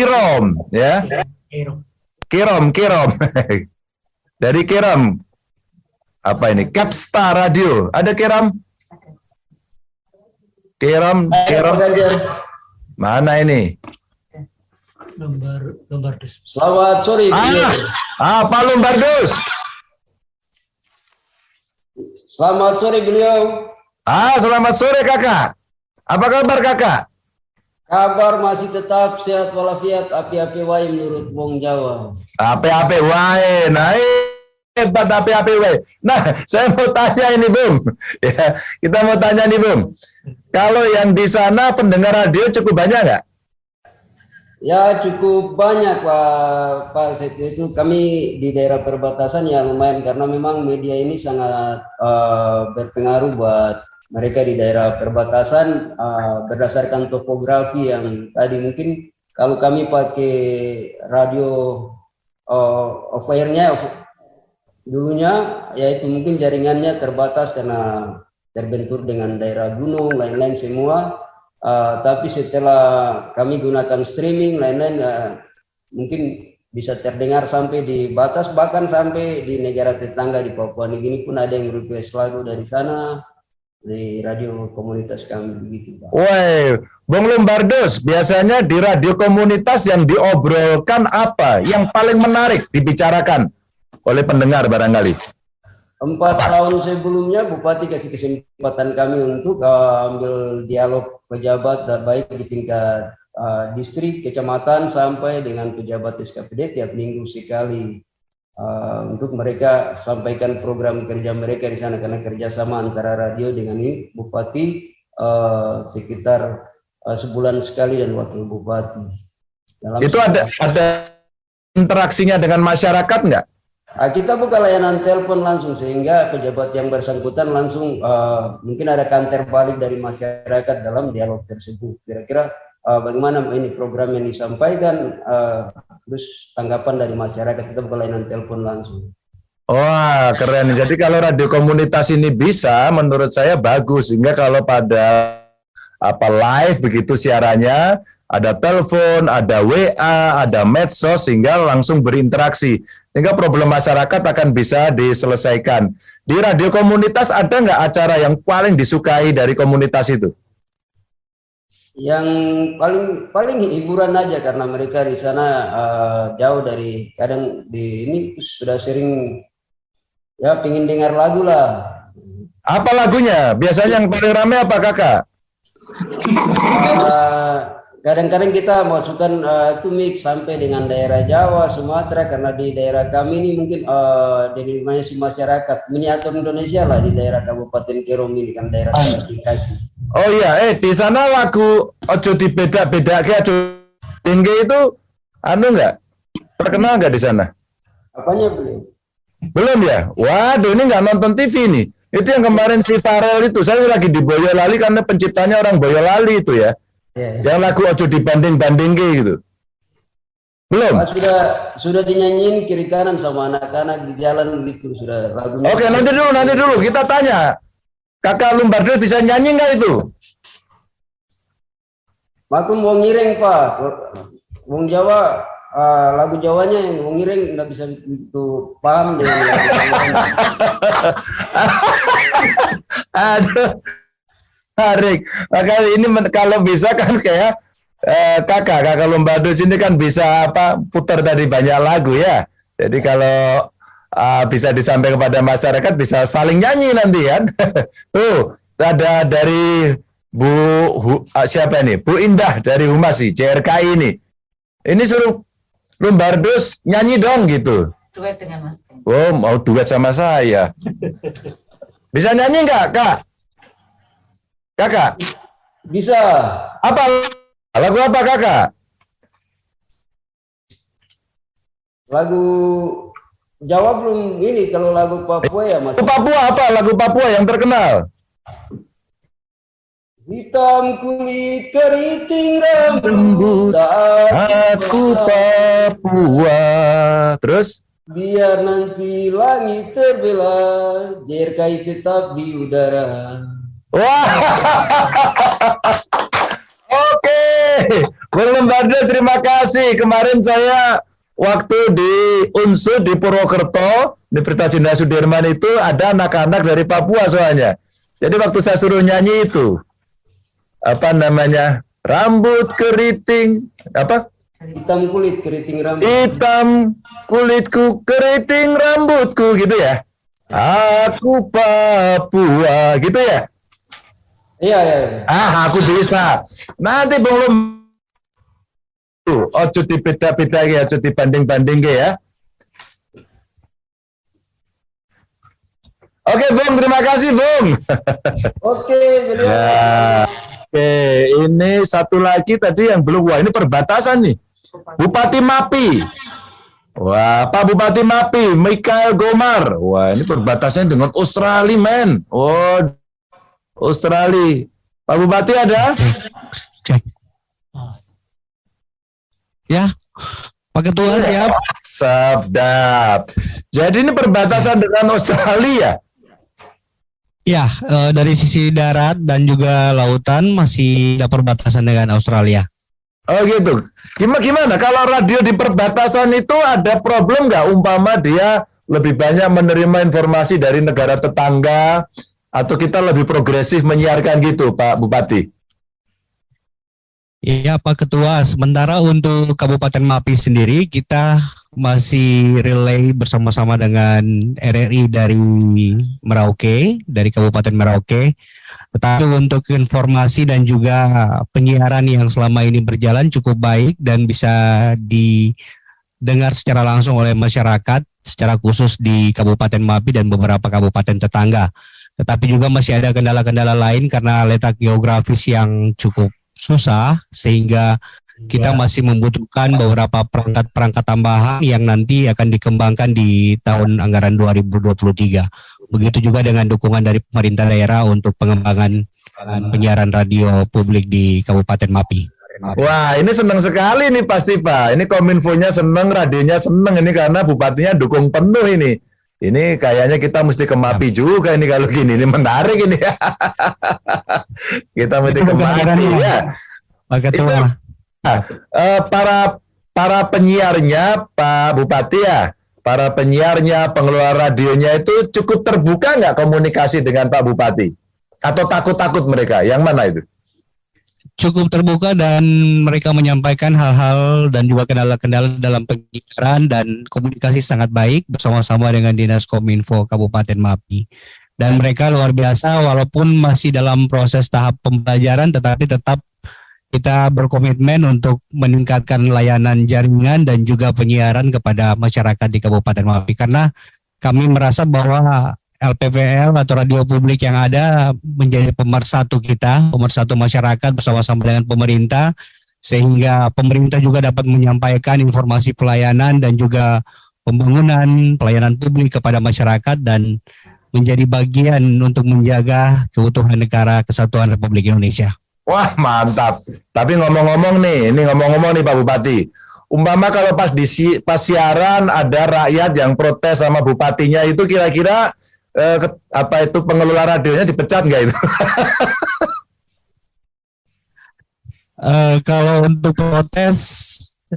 ya. Kirom. Dari Kirom. Apa ini? Capstar Radio. Ada Kirom? Kirom. Mana ini? Lombardus. Selamat sore. Pak Lombardus. Selamat sore beliau. Selamat sore kakak. Apa kabar kakak? Kabar masih tetap sehat walafiat, api-api wae menurut wong Jawa. Api-api wae. Nah, hebat api-api wae. Nah, saya mau tanya ini, Bung. Ya, kita mau tanya nih, Bung. Kalau yang di sana pendengar radio cukup banyak nggak? Ya cukup banyak Pak Setio, itu kami di daerah perbatasan ya lumayan karena memang media ini sangat berpengaruh buat mereka di daerah perbatasan berdasarkan topografi yang tadi mungkin kalau kami pakai radio off-air-nya dulunya yaitu mungkin jaringannya terbatas karena terbentur dengan daerah gunung lain-lain semua. Tapi setelah kami gunakan streaming lain-lain, mungkin bisa terdengar sampai di batas, bahkan sampai di negara tetangga di Papua Nugini pun ada yang request lagu dari sana, di radio komunitas kami begitu, Pak. Woi, Bung Lombardos, biasanya di radio komunitas yang diobrolkan apa yang paling menarik dibicarakan oleh pendengar barangkali? 4 tahun sebelumnya Bupati kasih kesempatan kami untuk ambil dialog pejabat baik di tingkat distrik, kecamatan sampai dengan pejabat SKPD tiap minggu sekali, untuk mereka sampaikan program kerja mereka di sana, karena kerjasama antara radio dengan ini Bupati sekitar sebulan sekali dan wakil Bupati. Itu ada interaksinya dengan masyarakat nggak? Kita buka layanan telepon langsung, sehingga pejabat yang bersangkutan langsung mungkin ada kantor balik dari masyarakat dalam dialog tersebut. Kira-kira bagaimana ini program yang disampaikan, terus tanggapan dari masyarakat, kita buka layanan telepon langsung. Wah, keren. Jadi kalau radio komunitas ini bisa, menurut saya bagus. Sehingga kalau pada live begitu siarannya, ada telepon, ada WA, ada medsos, sehingga langsung berinteraksi. Sehingga problem masyarakat akan bisa diselesaikan. Di radio komunitas ada nggak acara yang paling disukai dari komunitas itu? Yang paling hiburan aja, karena mereka di sana jauh dari, kadang di ini sudah sering ya pingin dengar lagu lah. Apa lagunya? Biasanya yang paling ramai apa, Kakak? Kadang-kadang kita masukkan itu mix sampai dengan daerah Jawa, Sumatera, karena di daerah kami ini mungkin didominasi masyarakat miniatur Indonesia lah, di daerah Kabupaten Kerom ini kan daerah transmigrasi. Oh iya, di sana lagu Ojo Dibeda-Beda ke Ojo Tinggi itu nggak? Terkenal nggak di sana? Apanya belum? Belum ya? Waduh, ini nggak nonton TV nih. Itu yang kemarin si Farel itu, saya lagi di Boyolali karena penciptanya orang Boyolali itu ya. Yang lagu Ojo Dibanding-banding gitu. Belum? Sudah dinyanyiin kiri kanan sama anak-anak di jalan gitu, sudah lagunya. Oke, nanti dulu kita tanya. Kakak Lombardos bisa nyanyi nggak itu? Makun mau ngireng, Pak. Wong Jawa, lagu Jawanya yang mau ngireng nggak bisa itu paham dengan lagu. Aduh, tarik. Maka ini kalau bisa kan kayak kakak Lombardos ini kan bisa putar tadi banyak lagu ya. Jadi kalau bisa disampaikan kepada masyarakat, bisa saling nyanyi nanti kan. Tuh, ada dari siapa ini? Bu Indah dari Humasi, CRKI ini. Ini suruh Lombardos nyanyi dong gitu. Duet dengan Mas. Oh, mau duet sama saya. Bisa nyanyi nggak, Kak? Kakak? Bisa. Apa? Lagu apa, Kakak? Lagu Jawa belum ini, kalau lagu Papua ya Mas. Papua apa? Lagu Papua yang terkenal. Hitam kulit keriting rambut aku Papua. Terus? Biar nanti langit terbelah, JRKI tetap di udara. Wah. Oke. Bung Lombardos, terima kasih. Kemarin saya waktu di Unsur di Purwokerto, Universitas Jenderal Sudirman itu ada anak-anak dari Papua soalnya. Jadi waktu saya suruh nyanyi itu, rambut keriting, hitam kulit keriting rambut. Hitam kulitku keriting rambutku gitu ya. Aku Papua gitu ya. Iya. Aku bisa. Nanti Bung Lombardos, ojo dibeda-beda ya, ojo dibanding-banding ya. Oke, Bung, terima kasih, Bung. Oke, beliau. Ya. Oke, ini satu lagi tadi yang belum. Wah, ini perbatasan nih. Bupati Mapi. Wah, Pak Bupati Mapi, Michael Gomar. Wah, ini perbatasannya dengan Australia, men. Oh, Australia. Pak Bupati ada? Cek. Ya, Pak Ketua siap. Sabdap. Jadi ini perbatasan dengan Australia. Ya, dari sisi darat dan juga lautan masih ada perbatasan dengan Australia. Oh gitu. Gimana kalau radio di perbatasan itu ada problem nggak? Umpama dia lebih banyak menerima informasi dari negara tetangga, atau kita lebih progresif menyiarkan gitu, Pak Bupati? Iya Pak Ketua, sementara untuk Kabupaten Mapi sendiri kita masih relay bersama-sama dengan RRI dari Merauke, dari Kabupaten Merauke. Tetapi untuk informasi dan juga penyiaran yang selama ini berjalan cukup baik dan bisa didengar secara langsung oleh masyarakat, secara khusus di Kabupaten Mapi dan beberapa kabupaten tetangga. Tetapi juga masih ada kendala-kendala lain karena letak geografis yang cukup susah, sehingga kita masih membutuhkan beberapa perangkat-perangkat tambahan yang nanti akan dikembangkan di tahun anggaran 2023. Begitu juga dengan dukungan dari pemerintah daerah untuk pengembangan penyiaran radio publik di Kabupaten Mapi. Wah, ini senang sekali nih pasti Pak. Ini Kominfonya senang, radionya senang ini karena bupatinya dukung penuh ini. Ini kayaknya kita mesti ke Mapi juga ini kalau gini, ini menarik ini. Kita mesti ke Mapi ya. Pak Ketua. Para penyiarnya Pak Bupati ya, para penyiarnya, pengelola radionya itu cukup terbuka nggak komunikasi dengan Pak Bupati? Atau takut-takut mereka? Yang mana itu? Cukup terbuka dan mereka menyampaikan hal-hal dan juga kendala-kendala dalam penyiaran, dan komunikasi sangat baik bersama-sama dengan Dinas Kominfo Kabupaten Mapi. Dan mereka luar biasa walaupun masih dalam proses tahap pembelajaran, tetapi tetap kita berkomitmen untuk meningkatkan layanan jaringan dan juga penyiaran kepada masyarakat di Kabupaten Mapi, karena kami merasa bahwa LPPL atau radio publik yang ada menjadi pemersatu kita, pemersatu masyarakat bersama-sama dengan pemerintah, sehingga pemerintah juga dapat menyampaikan informasi pelayanan dan juga pembangunan pelayanan publik kepada masyarakat dan menjadi bagian untuk menjaga keutuhan negara kesatuan Republik Indonesia. Wah, mantap. Tapi ngomong-ngomong nih Pak Bupati. Umpama kalau pas siaran ada rakyat yang protes sama bupatinya, itu kira-kira pengelola radionya dipecat nggak itu? Kalau untuk protes,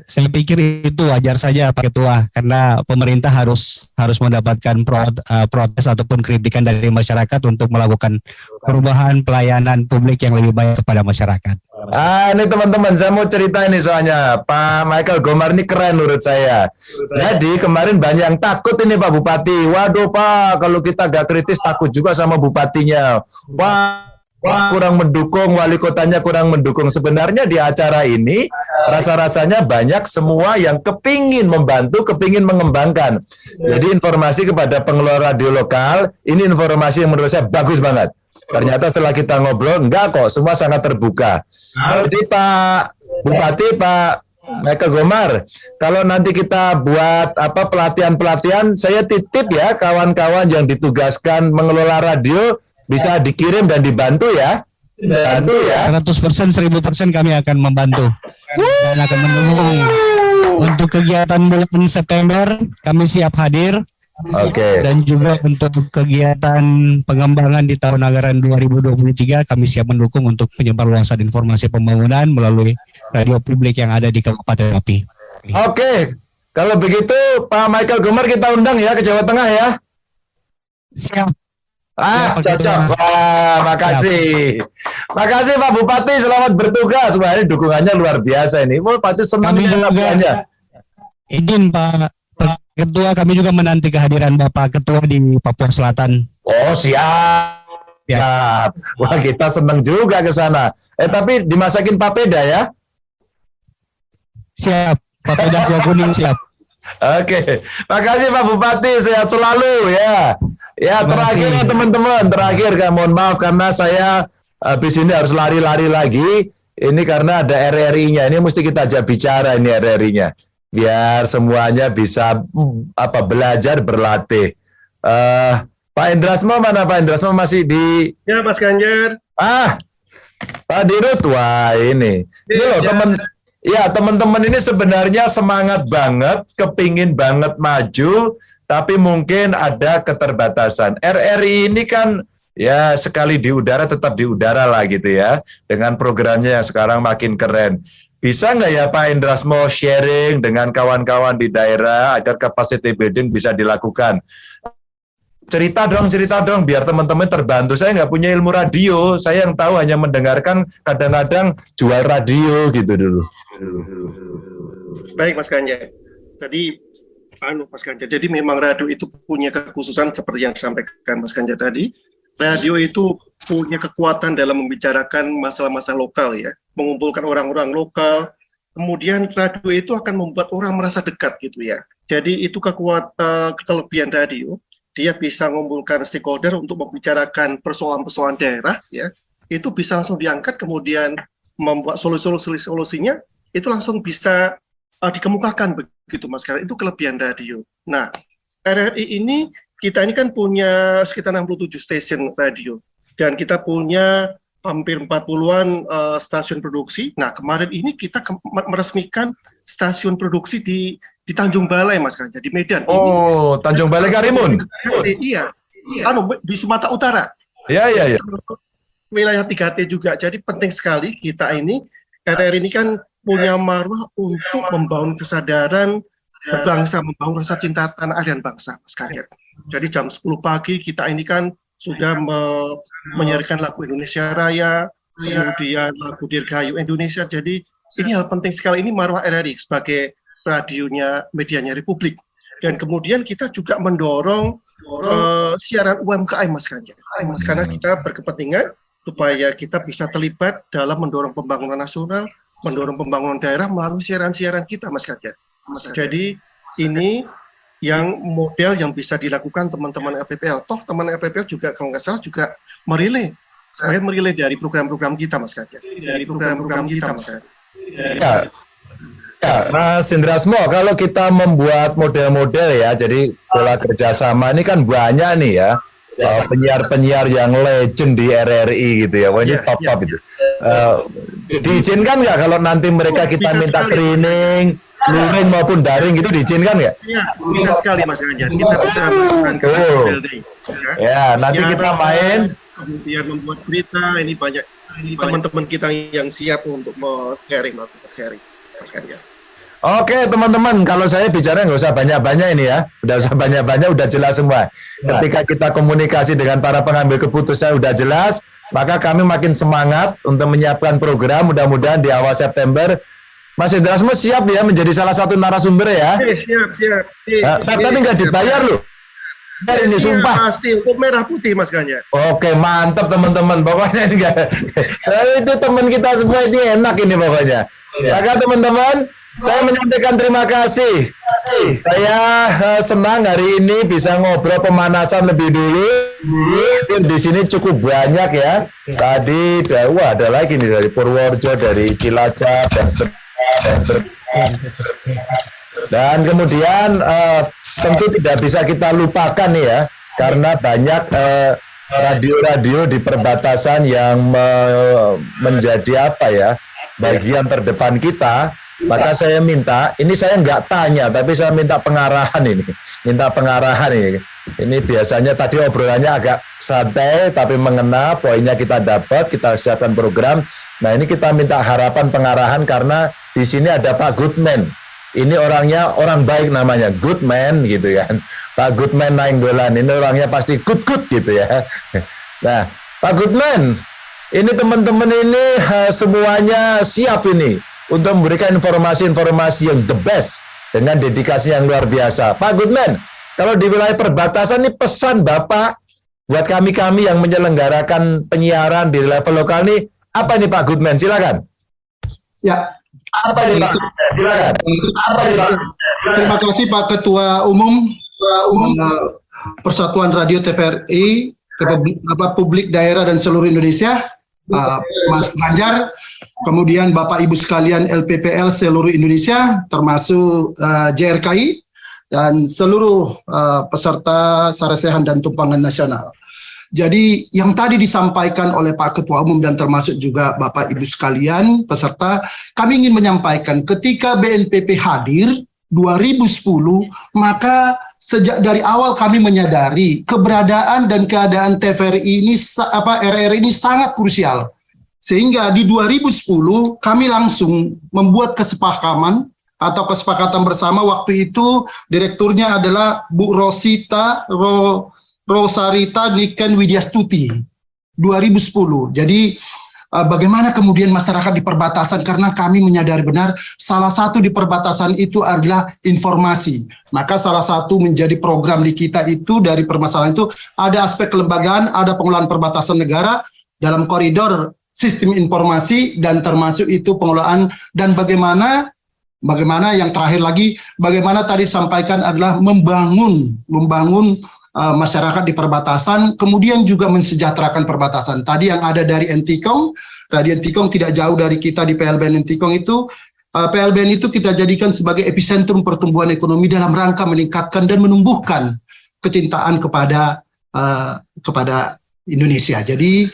saya pikir itu wajar saja Pak Ketua, karena pemerintah harus mendapatkan protes ataupun kritikan dari masyarakat untuk melakukan perubahan pelayanan publik yang lebih baik kepada masyarakat. Ini teman-teman, saya mau cerita ini soalnya Pak Michael Gomar ini keren menurut saya. Jadi kemarin banyak yang takut ini Pak Bupati. Waduh Pak, kalau kita gak kritis takut juga sama bupatinya. Wah, kurang mendukung, wali kotanya kurang mendukung. Sebenarnya di acara ini rasa-rasanya banyak semua yang kepingin membantu, kepingin mengembangkan. Jadi informasi kepada pengelola radio lokal, ini informasi yang menurut saya bagus banget. Ternyata setelah kita ngobrol, enggak kok, semua sangat terbuka. Jadi Pak Bupati, Pak Michael Gomar, kalau nanti kita buat pelatihan-pelatihan, saya titip ya kawan-kawan yang ditugaskan mengelola radio, bisa dikirim dan dibantu ya. Bantu ya. 100%, 1000% kami akan membantu dan akan mendukung. Untuk kegiatan bulan September kami siap hadir. Oke. Dan juga untuk kegiatan pengembangan di tahun anggaran 2023 kami siap mendukung untuk penyebarluasan informasi pembangunan melalui radio publik yang ada di Kabupaten Mapi. Oke. Kalau begitu Pak Michael Gomar kita undang ya ke Jawa Tengah ya. Siap. Cocok. Wah, makasih. Makasih Pak Bupati, selamat bertugas. Wah, ini dukungannya luar biasa ini. Bupati senang juga. Izin Pak Ketua, kami juga menanti kehadiran Bapak Ketua di Papua Selatan. Oh, siap. Ya. Wah, kita senang juga ke sana. Tapi dimasakin papeda ya? Siap. Papeda kuah kuning siap. Oke. Makasih Pak Bupati, sehat selalu ya. Ya, terakhir ya teman-teman, mohon maaf karena saya habis ini harus lari-lari lagi. Ini karena ada RRI-nya. Ini mesti kita ajak bicara ini RRI-nya. Biar semuanya bisa belajar, berlatih. Pak Indrasmo mana Pak Indrasmo, masih di? Ya Mas Ganjar. Pak Dirut, wah ini loh teman-teman ini sebenarnya semangat banget, kepingin banget maju, tapi mungkin ada keterbatasan. RRI ini kan ya sekali di udara tetap di udara lah gitu ya, dengan programnya yang sekarang makin keren. Bisa nggak ya Pak Indrasmo sharing dengan kawan-kawan di daerah agar capacity building bisa dilakukan? Cerita dong, biar teman-teman terbantu. Saya nggak punya ilmu radio, saya yang tahu hanya mendengarkan, kadang-kadang jual radio gitu dulu. Baik Mas Ganjar, Mas Ganjar, jadi memang radio itu punya kekhususan seperti yang disampaikan Mas Ganjar tadi. Radio itu punya kekuatan dalam membicarakan masalah-masalah lokal ya, mengumpulkan orang-orang lokal. Kemudian radio itu akan membuat orang merasa dekat gitu ya. Jadi itu kelebihan radio. Dia bisa mengumpulkan stakeholder untuk membicarakan persoalan-persoalan daerah, ya, itu bisa langsung diangkat, kemudian membuat solusinya, itu langsung bisa dikemukakan begitu Mas. Karena itu kelebihan radio. Nah, RRI ini, kita ini kan punya sekitar 67 stasiun radio, dan kita punya hampir 40-an stasiun produksi. Nah, kemarin ini kita meresmikan stasiun produksi di Tanjung Balai, Mas Ganjar, di Medan. Oh, Tanjung Balai Karimun. Iya. Di Sumatera Utara. Iya. Wilayah 3T juga. Jadi penting sekali kita ini, RRI ini kan punya marwah untuk membangun kesadaran berbangsa, membangun rasa cinta tanah air dan bangsa, Mas Ganjar. Jadi jam 10 pagi kita ini kan sudah menyiarkan lagu Indonesia Raya, kemudian lagu Dirgahayu Indonesia. Jadi ini hal penting sekali, ini marwah RRI sebagai radionya, medianya Republik. Dan kemudian kita juga mendorong siaran UMKM, Mas Ganjar. Karena kita berkepentingan supaya kita bisa terlibat dalam mendorong pembangunan nasional, mendorong pembangunan daerah melalui siaran-siaran kita, Mas Ganjar. Jadi ini yang model yang bisa dilakukan teman-teman FPPL. Toh teman FPPL juga kalau nggak salah juga merilai dari program-program kita, Mas Ganjar. Dari program-program kita, Mas Ganjar. Ya, Mas Indrasmo, kalau kita membuat model-model ya, jadi pola kerjasama ini kan banyak nih ya, penyiar-penyiar yang legend di RRI gitu ya, wah ini top-top itu. Diizinkan nggak kalau nanti mereka kita minta training, luring maupun daring gitu, diizinkan nggak? Iya, bisa sekali Mas Ganjar, kita bisa melakukan building. Ya, nanti kita main. Kemudian membuat berita, ini banyak teman-teman kita yang siap untuk melakukan sharing. Oke teman-teman, kalau saya bicara nggak usah banyak-banyak ini ya, udah usah banyak-banyak, udah jelas semua. Ketika kita komunikasi dengan para pengambil keputusan udah jelas, maka kami makin semangat untuk menyiapkan program. Mudah-mudahan di awal September, Mas Indrasmo siap ya menjadi salah satu narasumber ya. Siap. Tapi nggak dibayar loh. Ini sumpah. Pasti untuk merah putih Mas Ganjar. Oke, mantap teman-teman. Pokoknya enggak. Itu teman kita semua ini enak ini pokoknya. Maka teman-teman, saya menyampaikan terima kasih. Saya senang hari ini bisa ngobrol pemanasan lebih dulu. Di sini cukup banyak ya. Tadi ada lagi nih dari Purworejo, dari Cilacap dan kemudian tentu tidak bisa kita lupakan nih ya, karena banyak radio-radio di perbatasan yang menjadi bagian terdepan kita. Maka saya minta, ini saya nggak tanya, tapi saya minta pengarahan ini. Ini biasanya tadi obrolannya agak santai, tapi mengena, poinnya kita dapat, kita siapkan program. Nah ini kita minta harapan pengarahan karena di sini ada Pak Goodman. Ini orangnya orang baik namanya, Goodman gitu kan. Pak Goodman Nainggolan, ini orangnya pasti good gitu ya. Nah Pak Goodman, ini teman-teman ini semuanya siap ini untuk memberikan informasi-informasi yang the best dengan dedikasi yang luar biasa. Pak Goodman, kalau di wilayah perbatasan ini pesan Bapak buat kami-kami yang menyelenggarakan penyiaran di level lokal ini, apa nih Pak Goodman? Silakan. Ya. Apa nih Pak? Silakan. Terima kasih Pak Ketua Umum Persatuan Radio TVRI, Publik Daerah dan seluruh Indonesia, Mas Ganjar, kemudian Bapak Ibu sekalian LPPL seluruh Indonesia, termasuk JRKI, dan seluruh peserta Sarasehan dan Tumpangan Nasional. Jadi yang tadi disampaikan oleh Pak Ketua Umum dan termasuk juga Bapak Ibu sekalian peserta, kami ingin menyampaikan ketika BNPP hadir 2010, maka sejak dari awal kami menyadari keberadaan dan keadaan TVRI ini RRI ini sangat krusial. Sehingga di 2010 kami langsung membuat kesepakatan bersama. Waktu itu direkturnya adalah Bu Rosarita Niken Widyastuti 2010. Jadi bagaimana kemudian masyarakat di perbatasan, karena kami menyadari benar salah satu di perbatasan itu adalah informasi. Maka salah satu menjadi program di kita itu dari permasalahan itu ada aspek kelembagaan, ada pengelolaan perbatasan negara dalam koridor sistem informasi, dan termasuk itu pengelolaan dan bagaimana yang terakhir lagi, bagaimana tadi disampaikan adalah membangun masyarakat di perbatasan, kemudian juga mensejahterakan perbatasan. Tadi yang ada dari Entikong, Radio Entikong tidak jauh dari kita di PLBN Entikong itu, PLBN itu kita jadikan sebagai epicentrum pertumbuhan ekonomi dalam rangka meningkatkan dan menumbuhkan kecintaan kepada Indonesia. Jadi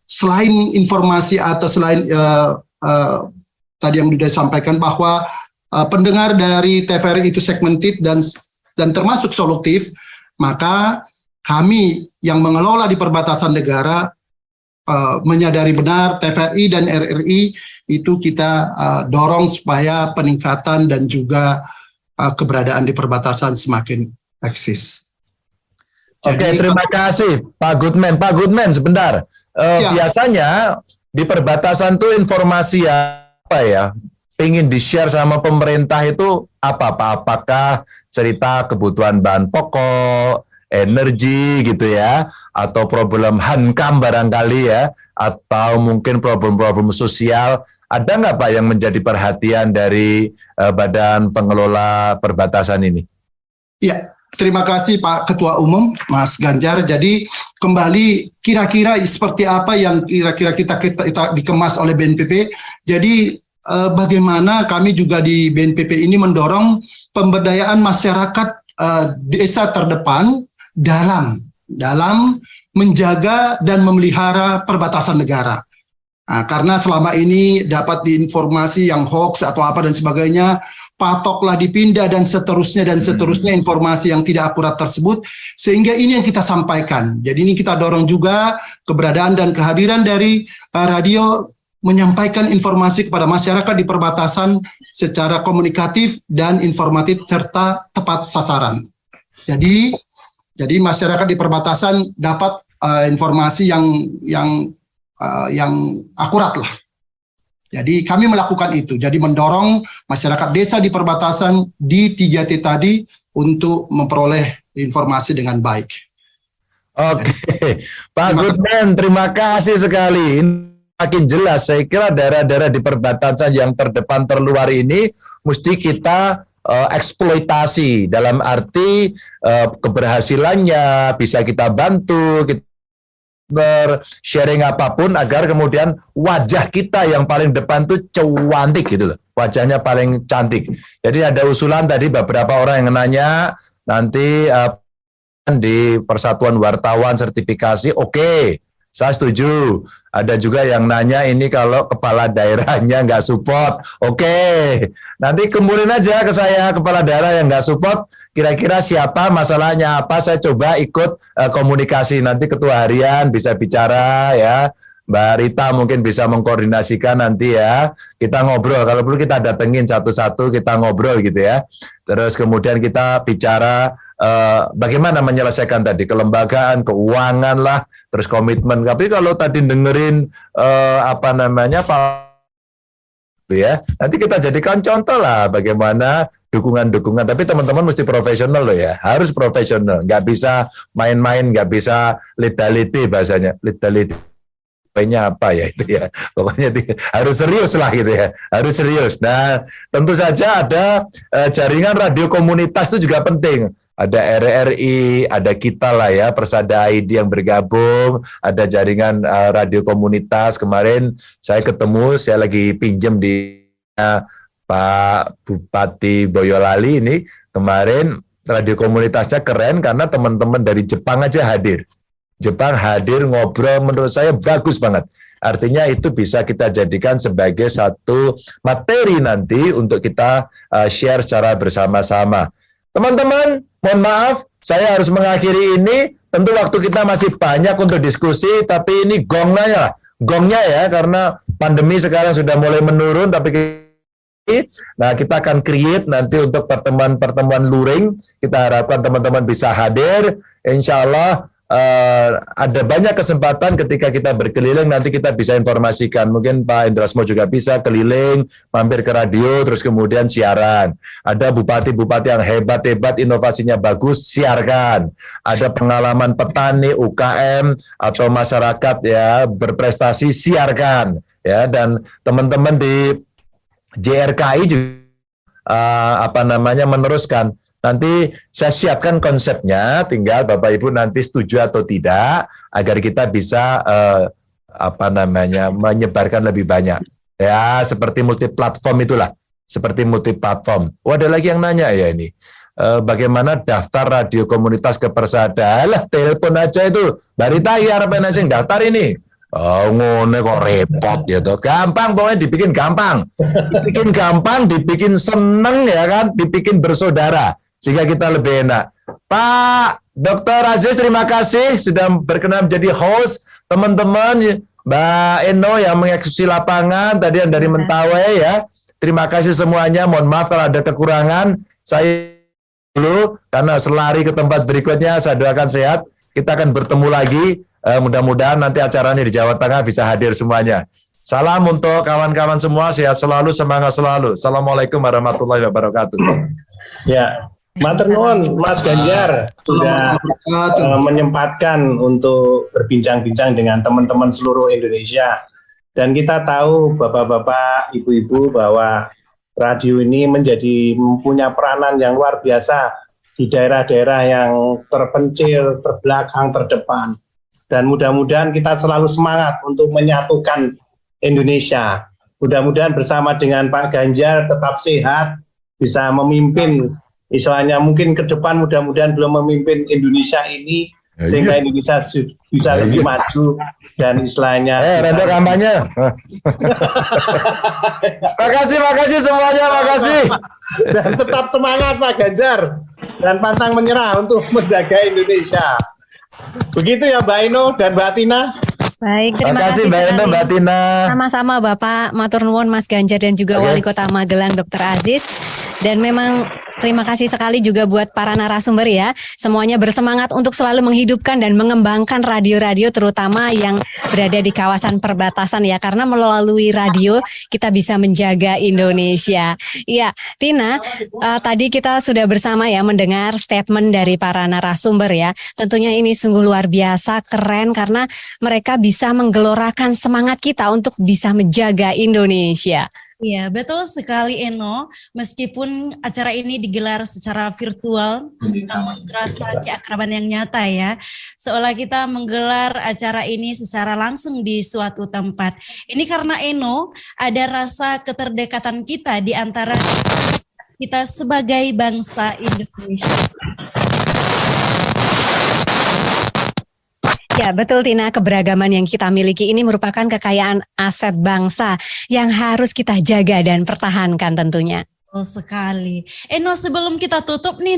selain informasi atau selain tadi yang sudah disampaikan bahwa pendengar dari TVRI itu segmented dan termasuk solutif, maka kami yang mengelola di perbatasan negara menyadari benar TVRI dan RRI itu kita dorong supaya peningkatan dan juga keberadaan di perbatasan semakin eksis. Oke, terima kasih Pak Goodman. Pak Goodman, sebentar. Biasanya di perbatasan tuh informasi apa ya? Ingin di-share sama pemerintah itu apa Pak? Apakah cerita kebutuhan bahan pokok, energi gitu ya, atau problem hankam barangkali ya, atau mungkin problem-problem sosial, ada nggak Pak yang menjadi perhatian dari Badan Pengelola Perbatasan ini? Ya, terima kasih Pak Ketua Umum, Mas Ganjar. Jadi kembali kira-kira seperti apa yang kira-kira kita dikemas oleh BNPB. Jadi bagaimana kami juga di BNPB ini mendorong pemberdayaan masyarakat desa terdepan dalam menjaga dan memelihara perbatasan negara. Nah, karena selama ini dapat diinformasi yang hoax atau apa dan sebagainya, patoklah dipindah dan seterusnya informasi yang tidak akurat tersebut, sehingga ini yang kita sampaikan. Jadi ini kita dorong juga keberadaan dan kehadiran dari radio menyampaikan informasi kepada masyarakat di perbatasan secara komunikatif dan informatif serta tepat sasaran. Jadi masyarakat di perbatasan dapat informasi yang akurat lah. Jadi kami melakukan itu. Jadi mendorong masyarakat desa di perbatasan di 3T tadi untuk memperoleh informasi dengan baik. Oke, Pak Goodman, terima kasih sekali. Makin jelas, saya kira daerah-daerah di perbatasan yang terdepan terluar ini mesti kita eksploitasi dalam arti keberhasilannya bisa kita bantu, kita sharing apapun agar kemudian wajah kita yang paling depan tuh cantik gitu loh, wajahnya paling cantik. Jadi ada usulan tadi beberapa orang yang nanya nanti di Persatuan Wartawan sertifikasi, oke. Saya setuju. Ada juga yang nanya ini kalau kepala daerahnya nggak support. Oke, nanti kemudian aja ke saya, kepala daerah yang nggak support, kira-kira siapa, masalahnya apa, saya coba ikut komunikasi. Nanti ketua harian bisa bicara ya. Mbak Rita mungkin bisa mengkoordinasikan nanti ya. Kita ngobrol, kalau perlu kita datengin satu-satu, kita ngobrol gitu ya. Terus kemudian kita bicara bagaimana menyelesaikan tadi kelembagaan, keuangan lah, terus komitmen. Tapi kalau tadi dengerin ya, nanti kita jadikan contoh lah bagaimana dukungan-dukungan. Tapi teman-teman mesti profesional loh ya, harus profesional. Nggak bisa main-main, nggak bisa lita-liti bahasanya, lita-liti. Apa ya itu ya, pokoknya harus serius lah gitu ya, harus serius. Nah, tentu saja ada jaringan radio komunitas itu juga penting. Ada RRI, ada kita lah ya, Persada ID yang bergabung, ada jaringan radio komunitas. Kemarin saya ketemu, saya lagi pinjem di Pak Bupati Boyolali ini, kemarin radio komunitasnya keren karena teman-teman dari Jepang aja hadir. Jepang hadir ngobrol, menurut saya bagus banget. Artinya itu bisa kita jadikan sebagai satu materi nanti untuk kita share secara bersama-sama. Teman-teman, mohon maaf, saya harus mengakhiri ini. Tentu waktu kita masih banyak untuk diskusi, tapi ini gongnya ya, karena pandemi sekarang sudah mulai menurun, tapi kita akan create nanti untuk pertemuan-pertemuan luring. Kita harapkan teman-teman bisa hadir. Insya Allah ada banyak kesempatan ketika kita berkeliling, nanti kita bisa informasikan. Mungkin Pak Indrasmo juga bisa keliling, mampir ke radio, terus kemudian siaran. Ada bupati-bupati yang hebat-hebat, inovasinya bagus, siarkan. Ada pengalaman petani, UKM, atau masyarakat ya berprestasi, siarkan. Ya, dan teman-teman di JRKI juga meneruskan. Nanti saya siapkan konsepnya, tinggal Bapak Ibu nanti setuju atau tidak, agar kita bisa menyebarkan lebih banyak. Ya, seperti multi platform itulah, seperti multi platform. Ada lagi yang nanya ya ini, bagaimana daftar radio komunitas kepersada? Alah, telepon aja itu, Barita ya harapan asing daftar ini. Oh, ngone kok repot ya toh. Gampang, pokoknya dibikin gampang. Dibikin gampang, dibikin seneng ya kan, dibikin bersaudara. Sehingga kita lebih enak. Pak Dr. Aziz, terima kasih sudah berkenan menjadi host. Teman-teman, Mbak Eno yang mengeksekusi lapangan, tadi yang dari Mentawai ya. Terima kasih semuanya, mohon maaf kalau ada kekurangan. Saya dulu, karena selari ke tempat berikutnya, saya doakan sehat. Kita akan bertemu lagi, mudah-mudahan nanti acaranya di Jawa Tengah bisa hadir semuanya. Salam untuk kawan-kawan semua, sehat selalu, semangat selalu. Assalamualaikum warahmatullahi wabarakatuh. Ya, matur nuwun Mas Ganjar sudah menyempatkan untuk berbincang-bincang dengan teman-teman seluruh Indonesia. Dan kita tahu Bapak-bapak, Ibu-ibu bahwa radio ini mempunyai peranan yang luar biasa di daerah-daerah yang terpencil, terbelakang, terdepan. Dan mudah-mudahan kita selalu semangat untuk menyatukan Indonesia. Mudah-mudahan bersama dengan Pak Ganjar tetap sehat, bisa memimpin. Istilahnya mungkin ke depan mudah-mudahan belum memimpin Indonesia ini sehingga Indonesia bisa lebih maju dan istilahnya rada kampanye. Makasih semuanya, makasih. Dan tetap semangat Pak Ganjar dan pantang menyerah untuk menjaga Indonesia. Begitu ya Mbak Eno dan Mbak Tina. Baik, terima kasih Mbak Eno, Mbak Tina. Sama-sama Bapak matur nuwun Mas Ganjar dan juga Wali Kota Magelang Dr. Aziz. Dan memang terima kasih sekali juga buat para narasumber ya. Semuanya bersemangat untuk selalu menghidupkan dan mengembangkan radio-radio terutama yang berada di kawasan perbatasan ya. Karena melalui radio kita bisa menjaga Indonesia. Iya, Tina, tadi kita sudah bersama ya mendengar statement dari para narasumber ya. Tentunya ini sungguh luar biasa, keren karena mereka bisa menggelorakan semangat kita untuk bisa menjaga Indonesia. Iya, betul sekali Eno. Meskipun acara ini digelar secara virtual, namun terasa keakraban yang nyata ya. Seolah kita menggelar acara ini secara langsung di suatu tempat. Ini karena Eno, ada rasa keterdekatan kita di antara kita sebagai bangsa Indonesia. Ya betul Tina, keberagaman yang kita miliki ini merupakan kekayaan aset bangsa yang harus kita jaga dan pertahankan tentunya. Oh sekali. Eno, sebelum kita tutup nih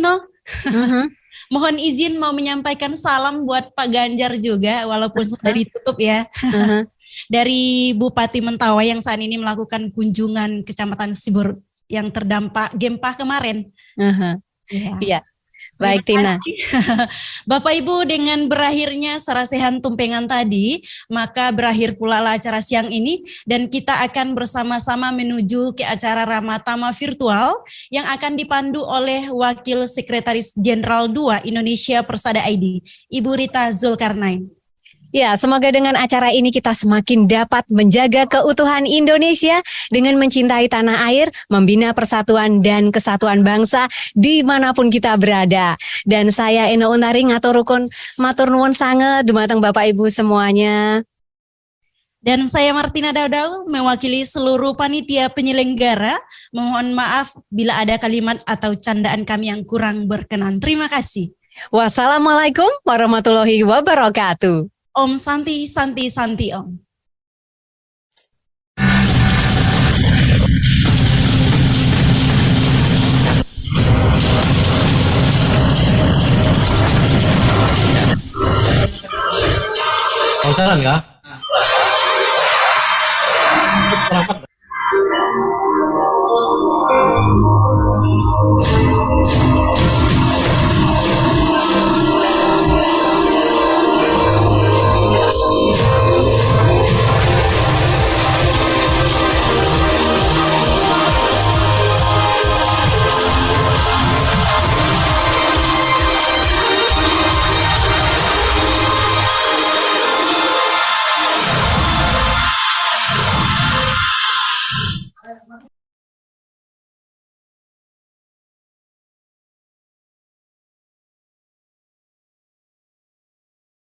mohon izin mau menyampaikan salam buat Pak Ganjar juga walaupun sudah ditutup ya. Dari Bupati Mentawai yang saat ini melakukan kunjungan Kecamatan Sibur yang terdampak gempa kemarin. Iya. Baik Tina. Bapak Ibu, dengan berakhirnya sarasehan tumpengan tadi, maka berakhir pula acara siang ini dan kita akan bersama-sama menuju ke acara Ramatama virtual yang akan dipandu oleh Wakil Sekretaris Jenderal 2 Indonesia Persada ID, Ibu Rita Zulkarnain. Ya, semoga dengan acara ini kita semakin dapat menjaga keutuhan Indonesia dengan mencintai tanah air, membina persatuan dan kesatuan bangsa dimanapun kita berada. Dan saya Eno Untari ngaturukun matur nuwun sanget dumateng Bapak Ibu semuanya. Dan saya Martina Daudau mewakili seluruh panitia penyelenggara. Mohon maaf bila ada kalimat atau candaan kami yang kurang berkenan. Terima kasih. Wassalamualaikum warahmatullahi wabarakatuh. Om Santi, Santi, Santi Om. jalan ya. Selamat